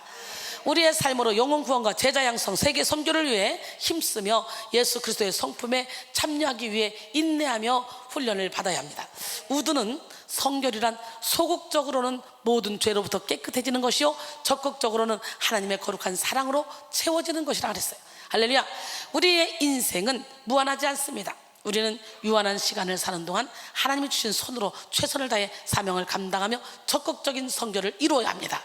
A: 우리의 삶으로 영혼 구원과 제자 양성, 세계 선교를 위해 힘쓰며 예수 그리스도의 성품에 참여하기 위해 인내하며 훈련을 받아야 합니다. 우드는 성결이란 소극적으로는 모든 죄로부터 깨끗해지는 것이요, 적극적으로는 하나님의 거룩한 사랑으로 채워지는 것이라 그랬어요. 할렐루야. 우리의 인생은 무한하지 않습니다. 우리는 유한한 시간을 사는 동안 하나님이 주신 손으로 최선을 다해 사명을 감당하며 적극적인 선교를 이루어야 합니다.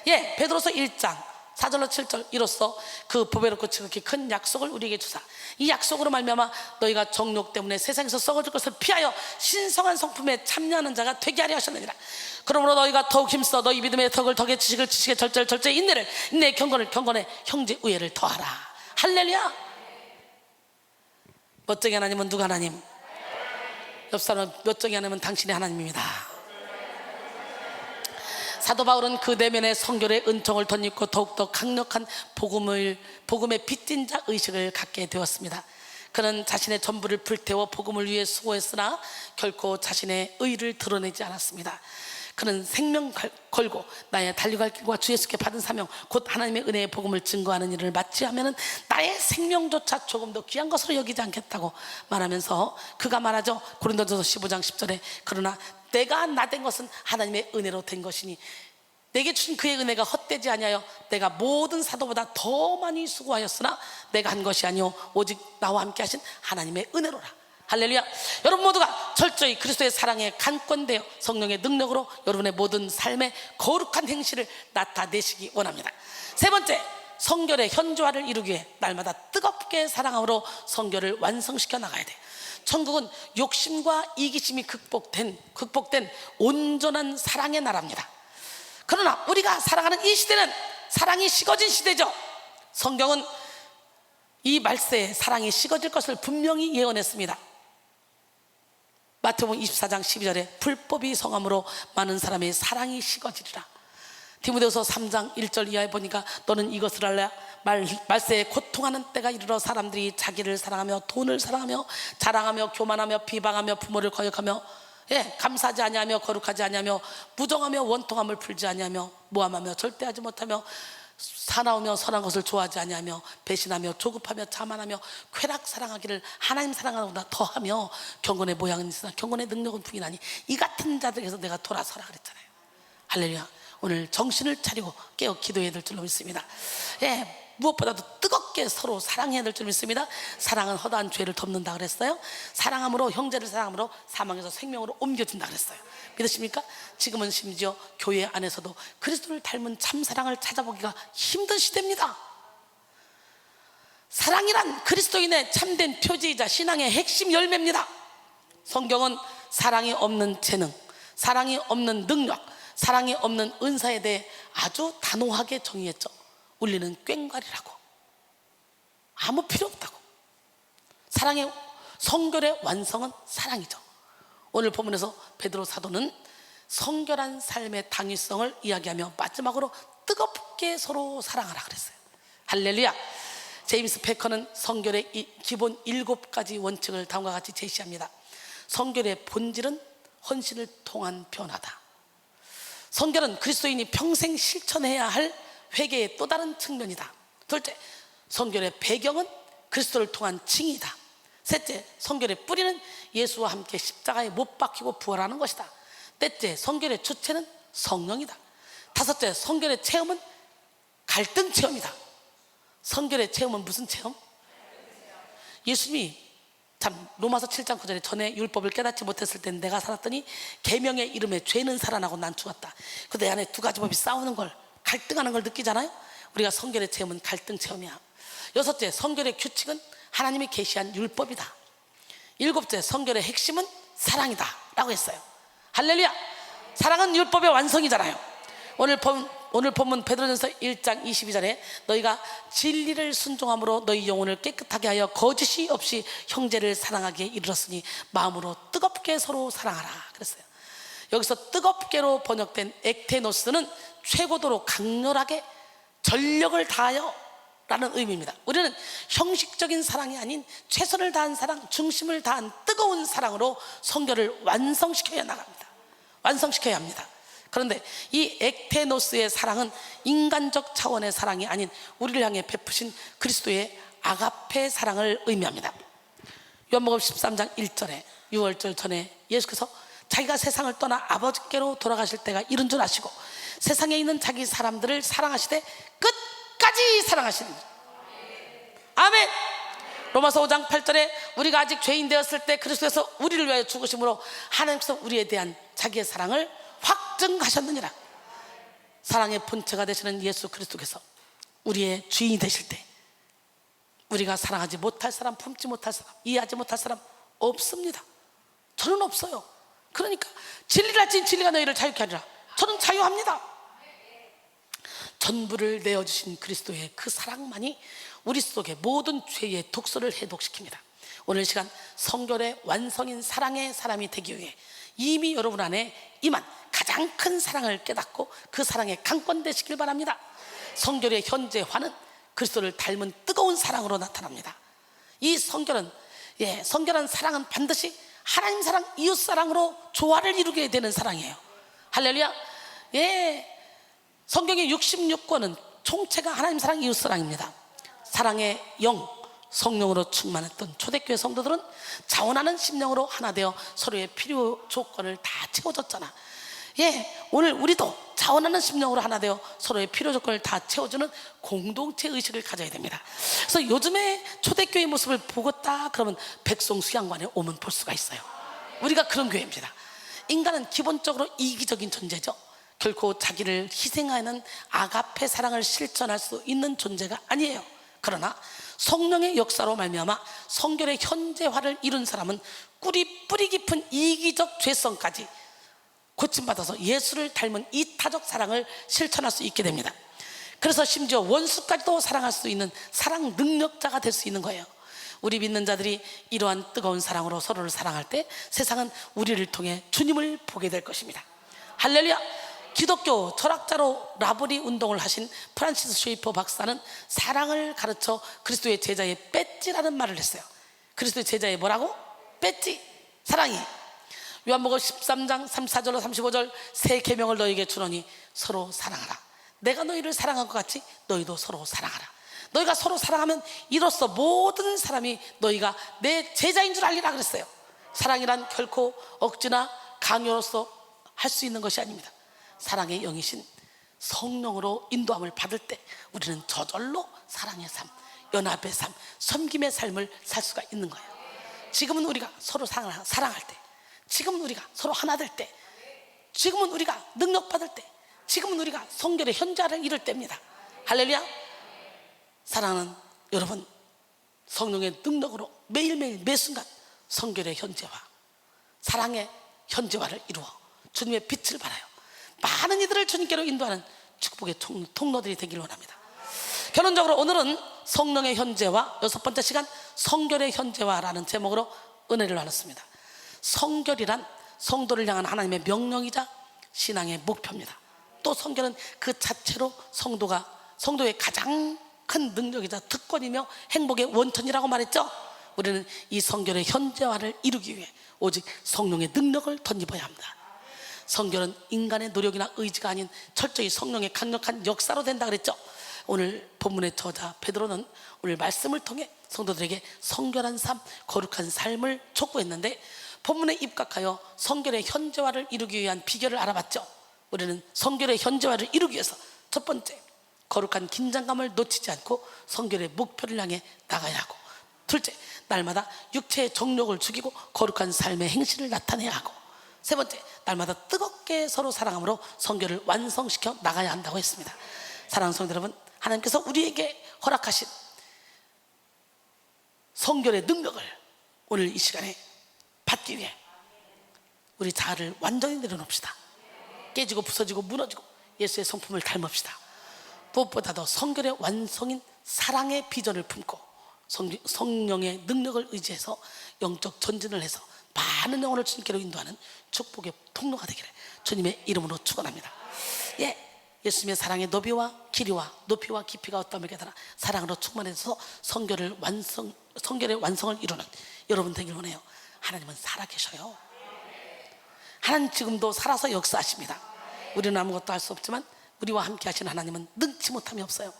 A: 예, 베드로서 1장 4절로 7절 이로써 그 보배롭고 지극히 큰 약속을 우리에게 주사 이 약속으로 말미암아 너희가 정욕 때문에 세상에서 썩어질 것을 피하여 신성한 성품에 참여하는 자가 되게 하려 하셨느니라. 그러므로 너희가 더욱 힘써 너희 믿음의 덕을 덕에 지식을 지식에 절제를 절제에 인내를 인내에 경건을 경건에 형제 우애를 더하라. 할렐루야. 멋쟁이 하나님은 누가 하나님? 옆 사람은 멋쟁이 하나님은 당신이 하나님입니다. 사도 바울은 그 내면의 성결의 은총을 덧입고 더욱더 강력한 복음의 빚진 자 의식을 갖게 되었습니다. 그는 자신의 전부를 불태워 복음을 위해 수고했으나 결코 자신의 의를 드러내지 않았습니다. 그는 생명 걸고 나의 달려갈 길과 주 예수께 받은 사명 곧 하나님의 은혜의 복음을 증거하는 일을 마치 하면은 나의 생명조차 조금 더 귀한 것으로 여기지 않겠다고 말하면서 그가 말하죠. 고린도전서 15장 10절에 그러나 내가 나 된 것은 하나님의 은혜로 된 것이니 내게 주신 그의 은혜가 헛되지 아니하여 내가 모든 사도보다 더 많이 수고하였으나 내가 한 것이 아니오 오직 나와 함께 하신 하나님의 은혜로라. 할렐루야. 여러분 모두가 철저히 그리스도의 사랑에 간권되어 성령의 능력으로 여러분의 모든 삶의 거룩한 행실을 나타내시기 원합니다. 세 번째, 성결의 현조화를 이루기 위해 날마다 뜨겁게 사랑함으로 성결을 완성시켜 나가야 돼. 천국은 욕심과 이기심이 극복된 온전한 사랑의 나라입니다. 그러나 우리가 살아가는 이 시대는 사랑이 식어진 시대죠. 성경은 이 말세에 사랑이 식어질 것을 분명히 예언했습니다. 마태복음 24장 12절에 불법이 성함으로 많은 사람의 사랑이 식어지리라. 디모데후서 3장 1절 이하에 보니까 너는 이것을 알라. 말세에 고통하는 때가 이르러 사람들이 자기를 사랑하며 돈을 사랑하며 자랑하며 교만하며 비방하며 부모를 거역하며 감사하지 아니하며 거룩하지 아니하며 부정하며 원통함을 풀지 아니하며 모함하며 절대하지 못하며 사나우며 선한 것을 좋아하지 아니하며 배신하며 조급하며 자만하며 쾌락 사랑하기를 하나님 사랑하보다 더하며 경건의 모양은 있으나 경건의 능력은 부인하니 이 같은 자들에게서 내가 돌아서라 그랬잖아요. 할렐루야. 오늘 정신을 차리고 깨어 기도해야 될 줄로 믿습니다. 무엇보다도 뜨겁게 서로 사랑해야 될 줄 믿습니다. 사랑은 허다한 죄를 덮는다 그랬어요. 사랑함으로, 형제를 사랑함으로 사망에서 생명으로 옮겨진다 그랬어요. 믿으십니까? 지금은 심지어 교회 안에서도 그리스도를 닮은 참사랑을 찾아보기가 힘든 시대입니다. 사랑이란 그리스도인의 참된 표지이자 신앙의 핵심 열매입니다. 성경은 사랑이 없는 재능, 사랑이 없는 능력, 사랑이 없는 은사에 대해 아주 단호하게 정의했죠. 우리는 꽹과리라고, 아무 필요 없다고. 사랑의 성결의 완성은 사랑이죠. 오늘 본문에서 베드로 사도는 성결한 삶의 당위성을 이야기하며 마지막으로 뜨겁게 서로 사랑하라 그랬어요. 할렐루야. 제임스 패커는 성결의 기본 7가지 원칙을 다음과 같이 제시합니다. 성결의 본질은 헌신을 통한 변화다. 성결은 그리스도인이 평생 실천해야 할 회개의 또 다른 측면이다. 둘째, 성결의 배경은 그리스도를 통한 칭의다. 셋째, 성결의 뿌리는 예수와 함께 십자가에 못 박히고 부활하는 것이다. 넷째, 성결의 주체는 성령이다. 다섯째, 성결의 체험은 갈등 체험이다. 성결의 체험은 무슨 체험? 예수님이 참 로마서 7장 9절에 전에 율법을 깨닫지 못했을 때 내가 살았더니 계명의 이름에 죄는 살아나고 난 죽었다. 그 내 안에 두 가지 법이 싸우는 걸, 갈등하는 걸 느끼잖아요. 우리가 성결의 체험은 갈등 체험이야. 여섯째, 성결의 규칙은 하나님이 계시한 율법이다. 일곱째, 성결의 핵심은 사랑이다 라고 했어요. 할렐루야. 사랑은 율법의 완성이잖아요. 오늘 본문 베드로전서 1장 22절에 너희가 진리를 순종함으로 너희 영혼을 깨끗하게 하여 거짓이 없이 형제를 사랑하게 이르렀으니 마음으로 뜨겁게 서로 사랑하라 그랬어요. 여기서 뜨겁게로 번역된 액테노스는 최고도로 강렬하게 전력을 다하여 라는 의미입니다. 우리는 형식적인 사랑이 아닌 최선을 다한 사랑, 중심을 다한 뜨거운 사랑으로 성결을 완성시켜야 나갑니다. 완성시켜야 합니다. 그런데 이 액테노스의 사랑은 인간적 차원의 사랑이 아닌 우리를 향해 베푸신 그리스도의 아가페 사랑을 의미합니다. 요한복음 13장 1절에 6월절 전에 예수께서 자기가 세상을 떠나 아버지께로 돌아가실 때가 이른 줄 아시고 세상에 있는 자기 사람들을 사랑하시되 끝까지 사랑하시는 거죠. 아멘. 로마서 5장 8절에 우리가 아직 죄인 되었을 때 그리스도께서 우리를 위하여 죽으심으로 하나님께서 우리에 대한 자기의 사랑을 확증하셨느니라. 사랑의 본체가 되시는 예수 그리스도께서 우리의 주인이 되실 때 우리가 사랑하지 못할 사람, 품지 못할 사람, 이해하지 못할 사람 없습니다. 저는 없어요. 그러니까 진리를 알지니 진리가 너희를 자유케 하리라. 저는 자유합니다. 전부를 내어주신 그리스도의 그 사랑만이 우리 속에 모든 죄의 독소를 해독시킵니다. 오늘 시간 성결의 완성인 사랑의 사람이 되기 위해 이미 여러분 안에 임한 가장 큰 사랑을 깨닫고 그 사랑에 강권되시길 바랍니다. 성결의 현재화는 그리스도를 닮은 뜨거운 사랑으로 나타납니다. 이 성결한 사랑은 반드시 하나님 사랑, 이웃 사랑으로 조화를 이루게 되는 사랑이에요. 할렐루야. 성경의 66권은 총체가 하나님 사랑, 이웃 사랑입니다. 사랑의 영, 성령으로 충만했던 초대교회 성도들은 자원하는 심령으로 하나 되어 서로의 필요 조건을 다 채워줬잖아. 오늘 우리도 자원하는 심령으로 하나 되어 서로의 필요 조건을 다 채워주는 공동체 의식을 가져야 됩니다. 그래서 요즘에 초대교회 모습을 보겠다 그러면 백송 수양관에 오면 볼 수가 있어요. 우리가 그런 교회입니다. 인간은 기본적으로 이기적인 존재죠. 결코 자기를 희생하는 아가페 사랑을 실천할 수 있는 존재가 아니에요. 그러나 성령의 역사로 말미암아 성결의 현재화를 이룬 사람은 뿌리 깊은 이기적 죄성까지 고침받아서 예수를 닮은 이타적 사랑을 실천할 수 있게 됩니다. 그래서 심지어 원수까지도 사랑할 수 있는 사랑 능력자가 될 수 있는 거예요. 우리 믿는 자들이 이러한 뜨거운 사랑으로 서로를 사랑할 때 세상은 우리를 통해 주님을 보게 될 것입니다. 할렐루야. 기독교 철학자로 라브리 운동을 하신 프란시스 쉐이퍼 박사는 사랑을 가르쳐 그리스도의 제자의 배지라는 말을 했어요. 그리스도의 제자의 뭐라고? 배지, 사랑이. 요한복음 13장 34절로 35절 새 계명을 너희에게 주노니 서로 사랑하라. 내가 너희를 사랑한 것 같이 너희도 서로 사랑하라. 너희가 서로 사랑하면 이로써 모든 사람이 너희가 내 제자인 줄 알리라 그랬어요. 사랑이란 결코 억지나 강요로서 할 수 있는 것이 아닙니다. 사랑의 영이신 성령으로 인도함을 받을 때 우리는 저절로 사랑의 삶, 연합의 삶, 섬김의 삶을 살 수가 있는 거예요. 지금은 우리가 서로 사랑할 때, 지금은 우리가 서로 하나 될 때, 지금은 우리가 능력받을 때, 지금은 우리가 성결의 현자를 이룰 때입니다. 할렐루야. 사랑은 여러분 성령의 능력으로 매일매일 매순간 성결의 현재화, 사랑의 현재화를 이루어 주님의 빛을 발하여 많은 이들을 주님께로 인도하는 축복의 통로들이 되기를 원합니다. 결론적으로 오늘은 성령의 현재화, 6번째 시간 성결의 현재화라는 제목으로 은혜를 나눴습니다. 성결이란 성도를 향한 하나님의 명령이자 신앙의 목표입니다. 또 성결은 그 자체로 성도의 가장 큰 능력이자 특권이며 행복의 원천이라고 말했죠. 우리는 이 성결의 현재화를 이루기 위해 오직 성령의 능력을 덧입어야 합니다. 성결은 인간의 노력이나 의지가 아닌 철저히 성령의 강력한 역사로 된다 그랬죠. 오늘 본문의 저자 베드로는 오늘 말씀을 통해 성도들에게 성결한 삶, 거룩한 삶을 촉구했는데 본문에 입각하여 성결의 현재화를 이루기 위한 비결을 알아봤죠. 우리는 성결의 현재화를 이루기 위해서 첫 번째, 거룩한 긴장감을 놓치지 않고 성결의 목표를 향해 나가야 하고, 둘째, 날마다 육체의 정욕을 죽이고 거룩한 삶의 행실을 나타내야 하고, 세 번째, 날마다 뜨겁게 서로 사랑함으로 성결을 완성시켜 나가야 한다고 했습니다. 사랑하는 성도 여러분, 하나님께서 우리에게 허락하신 성결의 능력을 오늘 이 시간에 받기 위해 우리 자아를 완전히 내려놓읍시다. 깨지고 부서지고 무너지고 예수의 성품을 닮읍시다. 무엇보다도 성결의 완성인 사랑의 비전을 품고 성령의 능력을 의지해서 영적 전진을 해서 많은 영혼을 주님께로 인도하는 축복의 통로가 되기를 주님의 이름으로 축원합니다. 예수님의 사랑의 너비와 길이와 높이와 깊이가 어떠함을 깨달아 사랑으로 충만해서 성결의 완성을 이루는 여러분 되길 원해요. 하나님은 살아계셔요. 하나님 지금도 살아서 역사하십니다. 우리는 아무것도 할 수 없지만 우리와 함께 하신 하나님은 능치 못함이 없어요.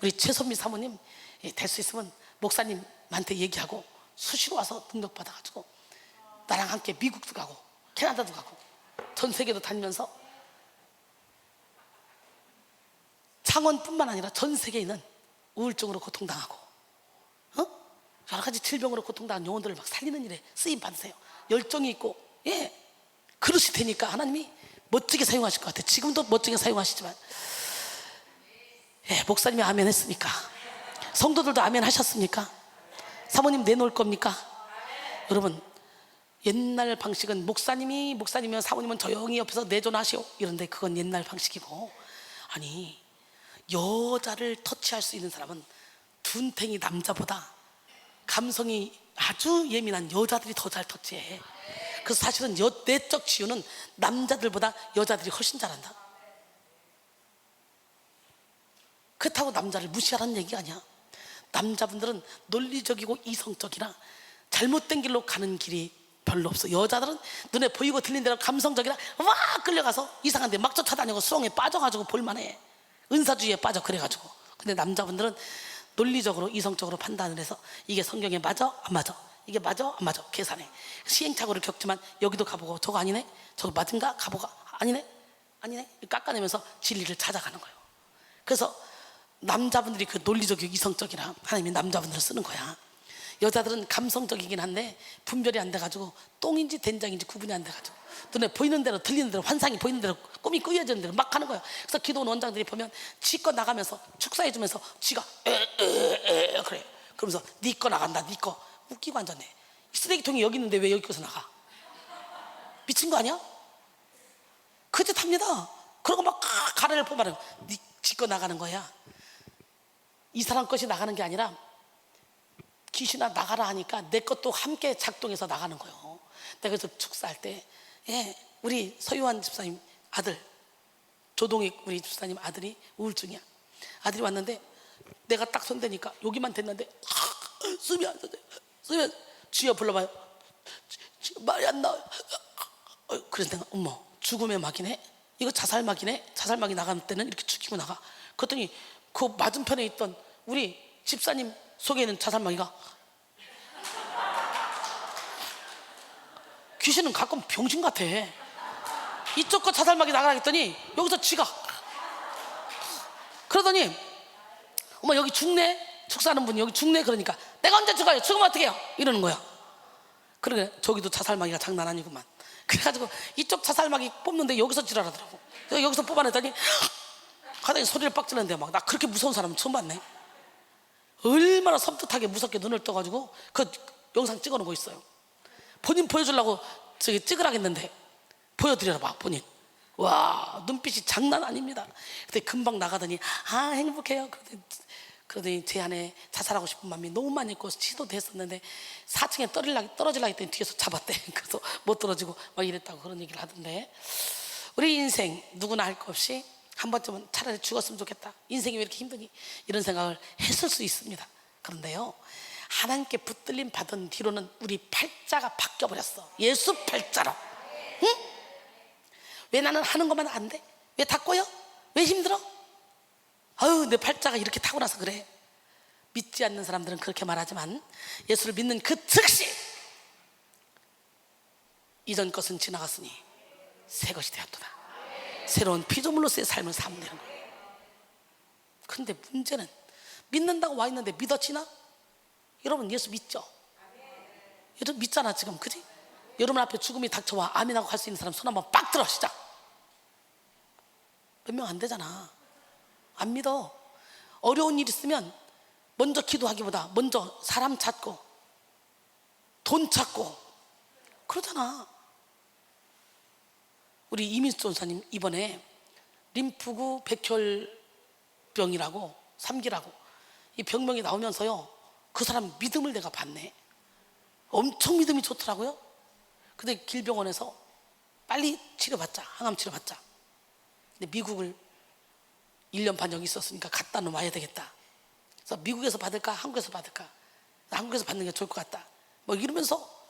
A: 우리 최선미 사모님 될 수 있으면 목사님한테 얘기하고 수시로 와서 등록받아가지고 나랑 함께 미국도 가고 캐나다도 가고 전 세계도 다니면서 창원뿐만 아니라 전 세계에 있는 우울증으로 고통당하고 여러 가지 질병으로 고통당한 영혼들을 막 살리는 일에 쓰임 받으세요. 열정이 있고 그릇이 되니까 하나님이 멋지게 사용하실 것 같아요. 지금도 멋지게 사용하시지만 목사님이 아멘 했으니까 성도들도 아멘 하셨습니까? 사모님 내놓을 겁니까? 여러분, 옛날 방식은 목사님이면 사모님은 조용히 옆에서 내존하시오 이런데 그건 옛날 방식이고, 아니 여자를 터치할 수 있는 사람은 둔탱이 남자보다 감성이 아주 예민한 여자들이 더 잘 터치해. 그래서 사실은 내적 치유는 남자들보다 여자들이 훨씬 잘한다. 그렇다고 남자를 무시하라는 얘기가 아니야. 남자분들은 논리적이고 이성적이라 잘못된 길로 가는 길이 별로 없어. 여자들은 눈에 보이고 들린 대로 감성적이라 막 끌려가서 이상한 데 막 쫓아다니고 수렁에 빠져가지고 볼만해. 은사주의에 빠져 그래가지고. 근데 남자분들은 논리적으로 이성적으로 판단을 해서 이게 성경에 맞아? 안 맞아? 이게 맞아? 안 맞아? 계산해. 시행착오를 겪지만 여기도 가보고 저거 아니네? 저거 맞은가? 가보고 아니네? 깎아내면서 진리를 찾아가는 거예요. 그래서 남자분들이 그 논리적이고 이성적이라 하나님이 남자분들을 쓰는 거야. 여자들은 감성적이긴 한데 분별이 안 돼가지고 똥인지 된장인지 구분이 안 돼가지고 눈에 보이는 대로 들리는 대로 환상이 보이는 대로 꿈이 꾸며지는 대로 막 하는 거예요. 그래서 기도원 원장들이 보면 지거 나가면서 축사해주면서 지가 그래. 그러면서 네 거 나간다, 네 거. 웃기고 앉았네. 쓰레기통이 여기 있는데 왜 여기 거서 나가? 미친 거 아니야? 그 짓 합니다. 그러고 막 가래를 뽑아요. 네 지 거 나가는 거야. 이 사람 것이 나가는 게 아니라 귀신아 나가라 하니까 내 것도 함께 작동해서 나가는 거예요. 내가 그래서 축사할 때 우리 서유한 집사님 아들 조동익 우리 집사님 아들이 우울증이야. 아들이 왔는데 내가 딱 손대니까 여기만 댔는데 숨이 안 서대. 숨이 주여 불러봐요. 말이 안 나와요. 그래서 내가 어머 죽음의 막이네. 이거 자살막이네. 자살막이 나갈 때는 이렇게 죽이고 나가. 그랬더니 그 맞은편에 있던 우리 집사님 속에 있는 자살막이가 귀신은 가끔 병신 같아. 이쪽 거 자살막이 나가라 했더니 여기서 쥐가 그러더니 어머 여기 죽네. 축사하는 분이 여기 죽네. 그러니까 내가 언제 죽어요? 죽으면 어떻게 해요? 이러는 거야. 그러게 저기도 자살막이가 장난 아니구만. 그래가지고 이쪽 자살막이 뽑는데 여기서 지랄하더라고. 여기서 뽑아냈더니 하더니 소리를 빡 지르는데 막 나 그렇게 무서운 사람은 처음 봤네. 얼마나 섬뜩하게 무섭게 눈을 떠가지고 그 영상 찍어놓은 거 있어요. 본인 보여주려고 저기 찍으라 했는데 보여드려라 봐 본인. 와 눈빛이 장난 아닙니다. 근데 금방 나가더니 아 행복해요. 그러더니 제 안에 자살하고 싶은 마음이 너무 많이 있고 시도도 했었는데 4층에 떨어지려고 했더니 뒤에서 잡았대. 그래서 못 떨어지고 막 이랬다고 그런 얘기를 하던데, 우리 인생 누구나 할 거 없이 한 번쯤은 차라리 죽었으면 좋겠다. 인생이 왜 이렇게 힘드니? 이런 생각을 했을 수 있습니다. 그런데요 하나님께 붙들림 받은 뒤로는 우리 팔자가 바뀌어버렸어. 예수 팔자로. 응? 왜 나는 하는 것만 안 돼? 왜 다 꼬여? 왜 힘들어? 아유 내 팔자가 이렇게 타고나서 그래. 믿지 않는 사람들은 그렇게 말하지만 예수를 믿는 그 즉시 이전 것은 지나갔으니 새 것이 되었도다. 새로운 피조물로서의 삶을 살면 되는 거예요. 그런데 문제는 믿는다고 와 있는데 믿어지나? 여러분 예수 믿죠? 여러분 믿잖아 지금, 그지? 여러분 앞에 죽음이 닥쳐와 아멘하고 갈 수 있는 사람 손 한번 빡 들어. 시작. 몇 명 안 되잖아. 안 믿어. 어려운 일 있으면 먼저 기도하기보다 먼저 사람 찾고 돈 찾고 그러잖아. 우리 이민수 전사님 이번에 림프구 백혈병이라고 3기라고 이 병명이 나오면서요 그 사람 믿음을 내가 봤네. 엄청 믿음이 좋더라고요. 근데 길병원에서 빨리 치료받자, 항암 치료받자. 근데 미국을 1년 반 여기 있었으니까 갔다 와야 되겠다. 그래서 미국에서 받을까 한국에서 받을까? 한국에서 받는 게 좋을 것 같다 뭐 이러면서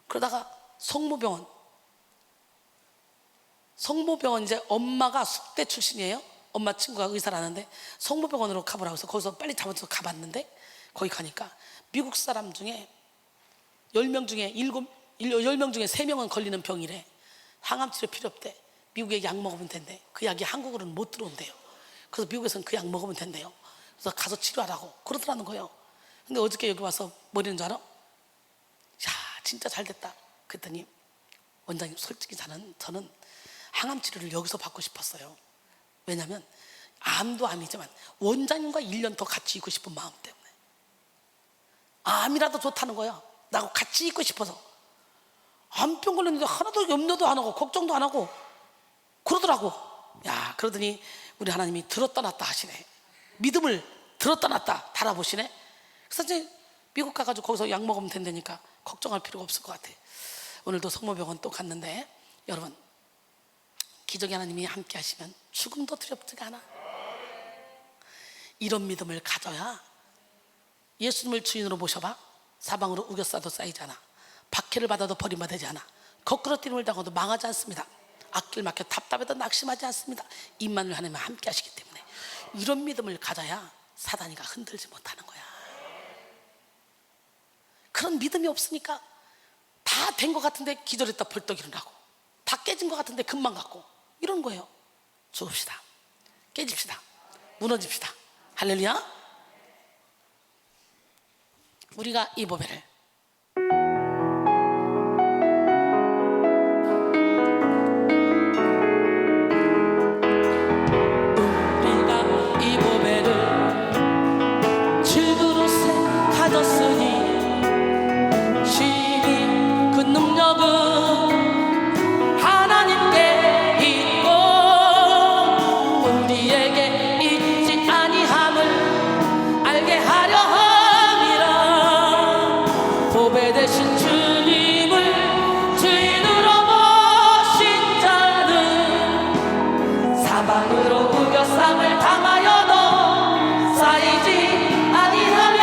A: 그러다가 성모병원 이제 엄마가 숙대 출신이에요. 엄마 친구가 의사라는데 성모병원으로 가보라고 해서 거기서 빨리 잡아서 가봤는데 거기 가니까 미국 사람 중에 10명 중에 3명은 걸리는 병이래. 항암 치료 필요 없대. 미국에 약 먹으면 된대. 그 약이 한국으로는 못 들어온대요. 그래서 미국에서는 그 약 먹으면 된대요. 그래서 가서 치료하라고 그러더라는 거예요. 근데 어저께 여기 와서 뭐 이러는 줄 알아? 야 진짜 잘 됐다. 그랬더니 원장님 솔직히 저는 항암 치료를 여기서 받고 싶었어요. 왜냐면 암도 암이지만 원장님과 1년 더 같이 있고 싶은 마음 때문에. 암이라도 좋다는 거야. 나하고 같이 있고 싶어서. 암병 걸렸는데 하나도 염려도 안 하고 걱정도 안 하고 그러더라고. 야 그러더니 우리 하나님이 들었다 놨다 하시네. 믿음을 들었다 놨다 달아보시네. 그래서 이제 미국 가가지고 거기서 약 먹으면 된다니까 걱정할 필요가 없을 것 같아. 오늘도 성모병원 또 갔는데 여러분 기적의 하나님이 함께 하시면 죽음도 두렵지가 않아. 이런 믿음을 가져야 예수님을 주인으로 모셔봐. 사방으로 우겨싸도 쌓이지 않아. 박해를 받아도 버림받지 않아. 거꾸로 뛰림을 당해도 망하지 않습니다. 앞길 막혀 답답해도 낙심하지 않습니다. 임마누엘 하나님이 함께 하시기 때문에 이런 믿음을 가져야 사단이가 흔들지 못하는 거야. 그런 믿음이 없으니까 다 된 것 같은데 기절했다 벌떡 일어나고 다 깨진 것 같은데 금방 갖고 이런 거예요. 죽읍시다. 깨집시다. 무너집시다. 할렐루야. 우리가 이 보배를 알게 하려 함이라. 상으로 우겨쌈을 당하여도 쌓이지 아니하며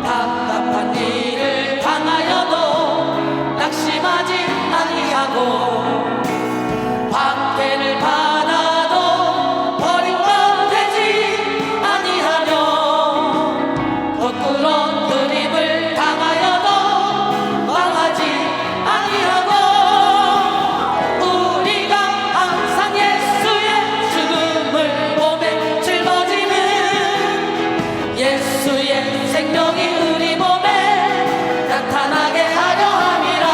A: 답답한 일을 당하여도 낙심하지 아니하고 박해를 받아도 버림받지 아니하며 거꾸로 드림을 당하여도 망하지 아니하고 우리가 항상 예수의 죽음을 몸에 짊어지는 예수의 생명이 우리 몸에 나타나게 하려 함이라.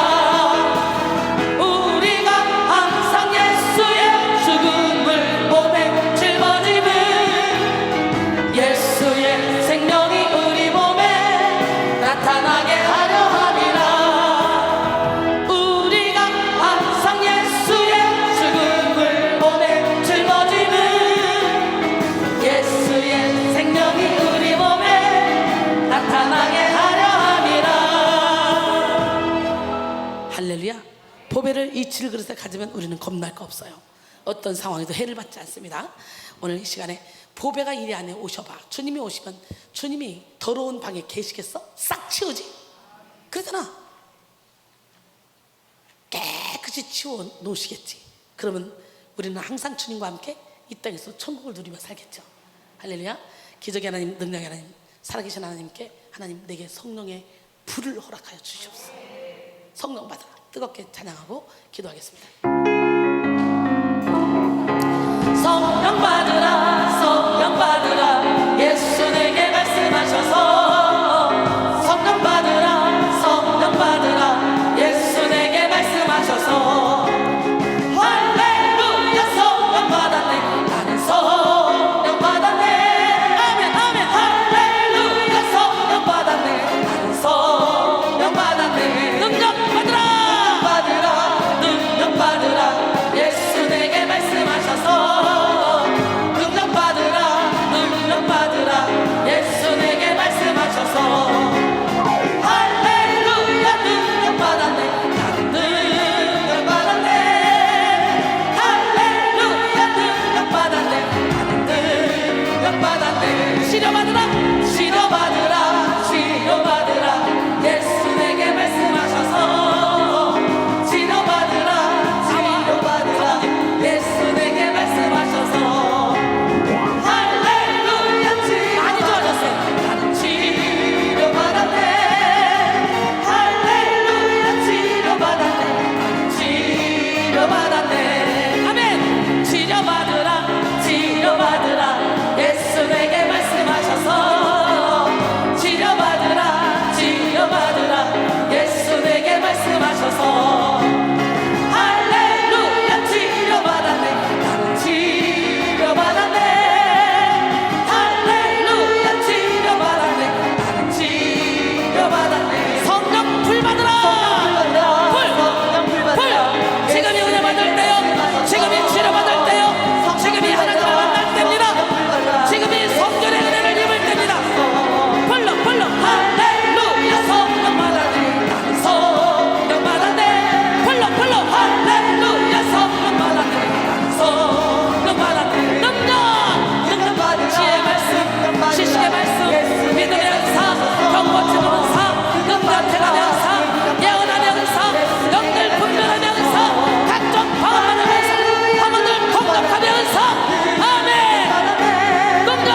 A: 우리가 항상 예수의 죽음을 몸에 짊어지는 예수의 생명이 우리 몸에 나타나게 하려 함이라. 우리가 항상 예수의 죽음을 몸에 짊어지는 예수의 생명이 우리 몸에 나타나게 하려 함이라. 할렐루야. 보배를 이 질그릇에 가지면 우리는 겁날 거 없어요. 어떤 상황에도 해를 받지 않습니다. 오늘 이 시간에 보배가 이 안에 오셔봐. 주님이 오시면 주님이 더러운 방에 계시겠어? 싹 치우지. 그러잖아. 깨끗이 치워 놓으시겠지. 그러면 우리는 항상 주님과 함께 이 땅에서 천국을 누리며 살겠죠. 할렐루야. 기적의 하나님, 능력의 하나님, 살아계신 하나님께 하나님 내게 성령의 불을 허락하여 주시옵소서. 성령 받으라. 뜨겁게 찬양하고 기도하겠습니다. 성령 받으라, 성령 받으라. 예수 내게 말씀하셔서 성령 받으라, 성령 받으라. 예수 내게 말씀하셔서 할렐루야. 성령 받았네. 나는 성령 받았네. 아멘 아멘. 할렐루야. 성령 받았네. 나는 성령 받았네. 능력 받으라, 능력 받으라. 예수 내게 말씀하셔서 능력 받으라, 능력 받으라. 예수 내게 말씀하셔서 할렐루야. 능력 받았네. 나는 능력 받았네. 할렐루야. 능력 받았네. 나는 능력 받았네. 치료받으라, 치료받으라, 치료받으라. 예수 내게 말씀하셔서 치료받으라, 치료받으라. 예수 내게 말씀하셔서 할렐루야. 많이 좋아졌어요. 나는 치료받았네. 할렐루야. 치료받았네. 나는 치료받았네. 아멘. 치료받으라, 치료받으라. 예수 내게 말씀하셔서 치료받으라, 치료받으라. 예수 내게 말씀하셔서 할렐루야. 치료받았네. 나는 치료받았네. 할렐루야. 치료받았네. 나는 치료받았네. 성령 불 받으라. 불, 불. 지금이 은혜 받을 때요. 지금이 치료받을 때요. 지금이 하나님을 만날 때입니다. 지금이 성전의 은혜를 입을 때입니다. 불러, 불러. 할렐루야. 성령 받았네. 나는 성령 받았네. 불러, 불러. 할렐루야. 성령 받았네. 나는 성령 받았네. 능력, 능력 받으라. 지혜의 말씀, 지식의 말씀, 믿음의 은사, 경고치 주는 사, 능력의 은사, 예언의 은사, 영들 분별의 은사, 각종 방언의 은사, 방언을 공격하는 은사. 아멘. 능력,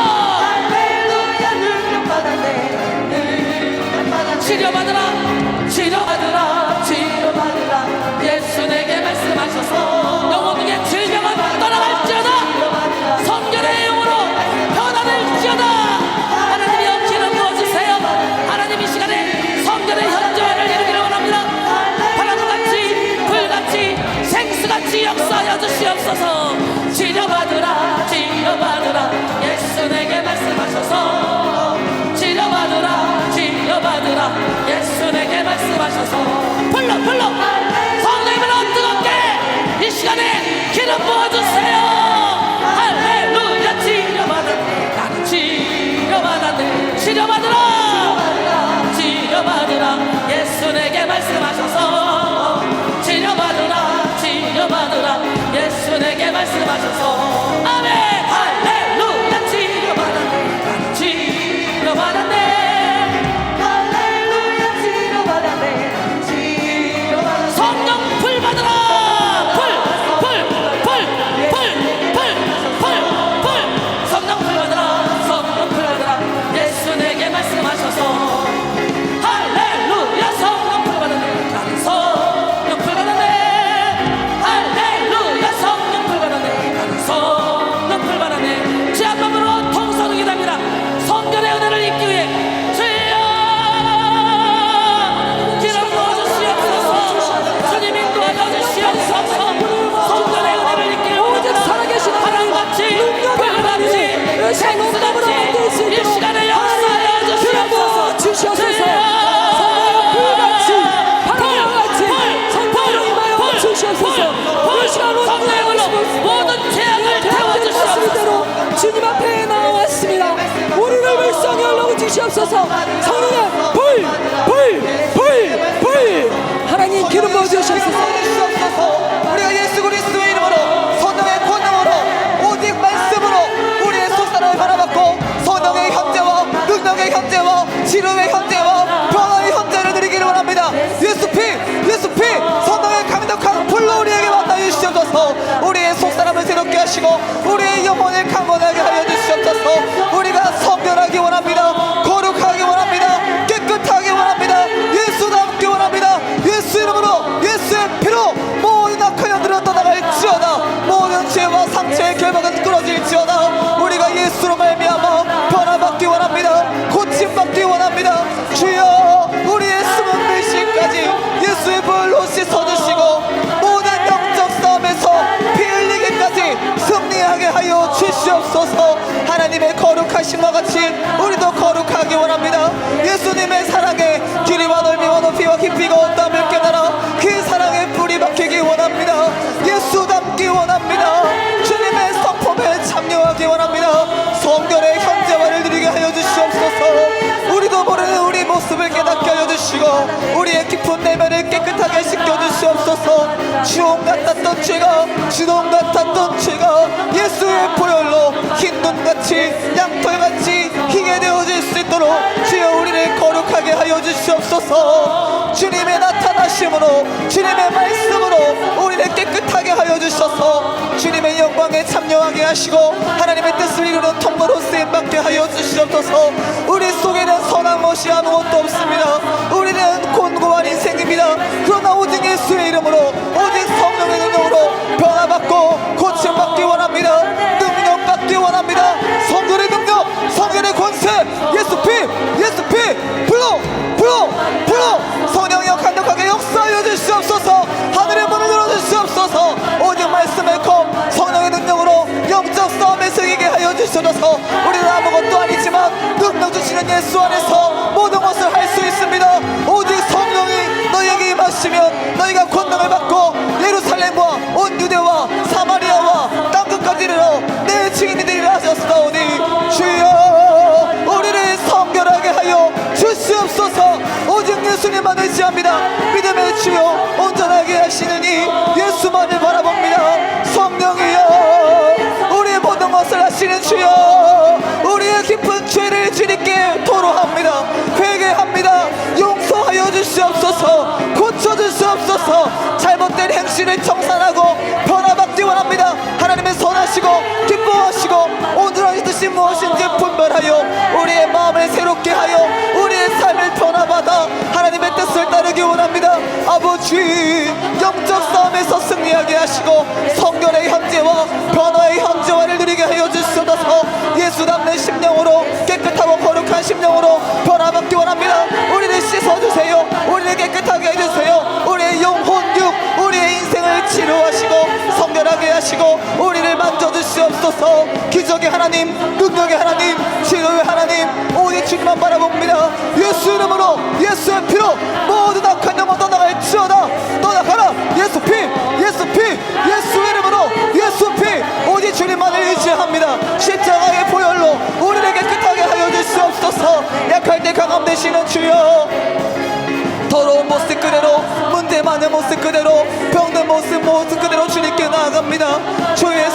A: 할렐루야. 능력 받았네. 치료받으라, 치료받으라, 치료받으라. 예수 내게 말씀하셔서 영혼 중에 질병은 떠나갈지어다. 성결의 영으로 변화될지어다. 하나님이여 기름 부어주세요. 하나님 이 시간에 성결의 현저회를 이루기를 원합니다. 바람같이 불같이 생수같이 역사하여 주시옵소서. 치료받으라, 치료받으라. 예수 내게 말씀하셔서 치료받으라, 치료받으라. 예수 내게 말씀하셔서 불러, 불러. 성령님으로 뜨겁게 이 시간에 기름 부어주세요. 할렐루야. 치료받았네. 나는 치료받았네. 치료받으라, 치료받으라. 예수 내게 말씀하셔서 치료받으라, 치료받으라. 예수 내게 말씀하셔서 아멘 할렐루야 치료받았네 치료받았네
B: 할렐루야 치료받았네 치료받았네
A: 성령 불 받으라 불 성령 불 받으라 성령 불 받으라 예수 내게 말씀하셔서 할렐루야 성령 불 받았네 나는 성령 불 받았네 할렐루야 성령 불 받았네 나는 성령 불 받았네 제 앞으로 통성을 기도합니다 성결의 은혜를 입기 위해 주여 기름 부어주시옵소서 주님 인도하여 주시옵소서 성결의 은혜를 입기 위해
B: 오직 살아계신 하나님
A: 불같이
B: 생수같이
A: 이 시간에 역사하여 주시옵소서
B: 주시옵소서 성령의 불같이 바람과 같이 성령으로 임하여 주시옵소서 이 시간
A: 성령으로 모든 죄악을 태워주시옵소서
B: 주님 앞에 나왔습니다 우리를 불쌍히 여겨 주시옵소서 성령의 불 하나님 기름 부어 주시옵소서
C: 우리가 예수 그리스도의 이름으로 성령의 권능으로 오직 말씀으로 우리의 속사람을 바라봤고 성령의 현재와 능력의 현재와 치료의 현재와 변화의 현재를 누리기를 원합니다. 예수 피 성령의 강력한 불로 우리에게 만나 주시옵소서 우리의 속사람을 새롭게 하시고 우리의 영혼을 강건하게 하여 주시옵소서 우리가 성결하기 원합니다. 거룩하기 원합니다. 깨끗하기 원합니다. 예수답기 원합니다. 예수 이름으로 예수의 피로 모든 악한 영들은 떠나갈지어다 모든 죄와 상처의 결박은 끊어질지어다 우리가 예수로 말미암아 변화받기 원합니다. 고침받기 원합니다. 주여 우리의 숨은 물씨까지 예수의 불로 씻어주시고 모든 영적 싸움에서 피 흘리기까지 승리하게 하여 주시옵소서 하나님의 거룩하심과 같이 우리도 거룩하기 원합니다. 예수님의 사랑에 길이와 넓이와 높이와 깊이가 없다을 깨달아 그 사랑에 뿌리 박히기 원합니다. 예수 닮기 원합니다. 주님의 성품에 참여하기 원합니다. 성결의 현재화를 누리게 하여 주시옵소서 우리도 모르는 우리 모습을 깨닫게 하여 주시고 우리의 깊은 내면을 깨끗하게 씻겨주시옵소서 주홍 같았던 죄가 주홍 같았던 죄가 예수의 보혈로 흰 눈같이 양털같이 희게 되어질 수 있도록 주여 우리를 거룩하게 하여 주시옵소서 주님의 나타나심으로 주님의 말씀으로 우리를 깨끗하게 하여 주셔서 주님의 영광에 참여하게 하시고 하나님의 뜻을 이루는 통로로 쓰임받게 하여 주시옵소서 우리 속에는 선한 것이 아무것도 없습니다. 우리는 곤고한 인생입니다. 그러나 오직 예수의 이름으로 오직 성령의 능력으로 변화받고 고침받기 원합니다. 능력받기 원합니다. 성결의 능력 성결의 권세 예수 피 불로 성령이여 강력하게 역사하여 주시옵소서 하늘의 문을 열어주시옵소서 오직 말씀의 검 성령의 능력으로 영적 싸움에서 이기게 하여 주시옵소서 우리는 아무것도 아니지만 능력 주시는 예수 안에서 모든 것을 할 수 있습니다. 오직 성령이 너희에게 임하시면 너희가 권능을 받고 예루살렘과 온 유대와 사마리아와 땅끝까지 이르러 내 증인이 되리라 하셨사오니 주여 우리를 성결하게 하여 주시옵소서 오직 예수님만 의지합니다. 믿음의 주여 온전하게 하시느니 예수만을 바라봅니다. 성령이여 우리의 모든 것을 하시는 주여 우리의 깊은 죄를 주님께 토로합니다. 회개합니다. 용서하여 주시옵소서 고쳐주시옵소서 잘못된 행실을 청산하고 변화받기 원합니다. 하나님의 선하시고 기뻐하시고 온전하신 뜻이 무엇인지 분별하여 우리의 마음을 새롭게 하여 우리의 삶을 변화받아 하나님의 뜻을 따르기 원합니다. 아버지 영적 싸움에서 승리하게 하시고 성결의 현재와 변화의 현재화를 누리게 하여 주시옵소서 예수 닮는 심령으로 깨끗하고 거룩한 심령으로 변화받기 원합니다. 우리를 씻어주세요. 우리를 깨끗하게 해주세요. 우리의 영혼 육 우리의 인생을 치료하시고 성결하게 하시고 우리를 만져주시옵소서 기적의 하나님 능력의 하나님 치료의 하나님 오직 주님만 바라봅니다. 예수 이름으로 예수의 피로 모든 악한 영혼 떠나갈지어다 떠나가라 예수 피 예수 이름으로 예수 피 오직 주님만을 의지합니다. 십자가의 보혈로 우리를 깨끗하게 하여 주시옵소서 약할 때 강함 되시는 주여 더러운 모습 그대로 문제 많은 모습 그대로 병든 모습 그대로 주님께 나아갑니다. 주의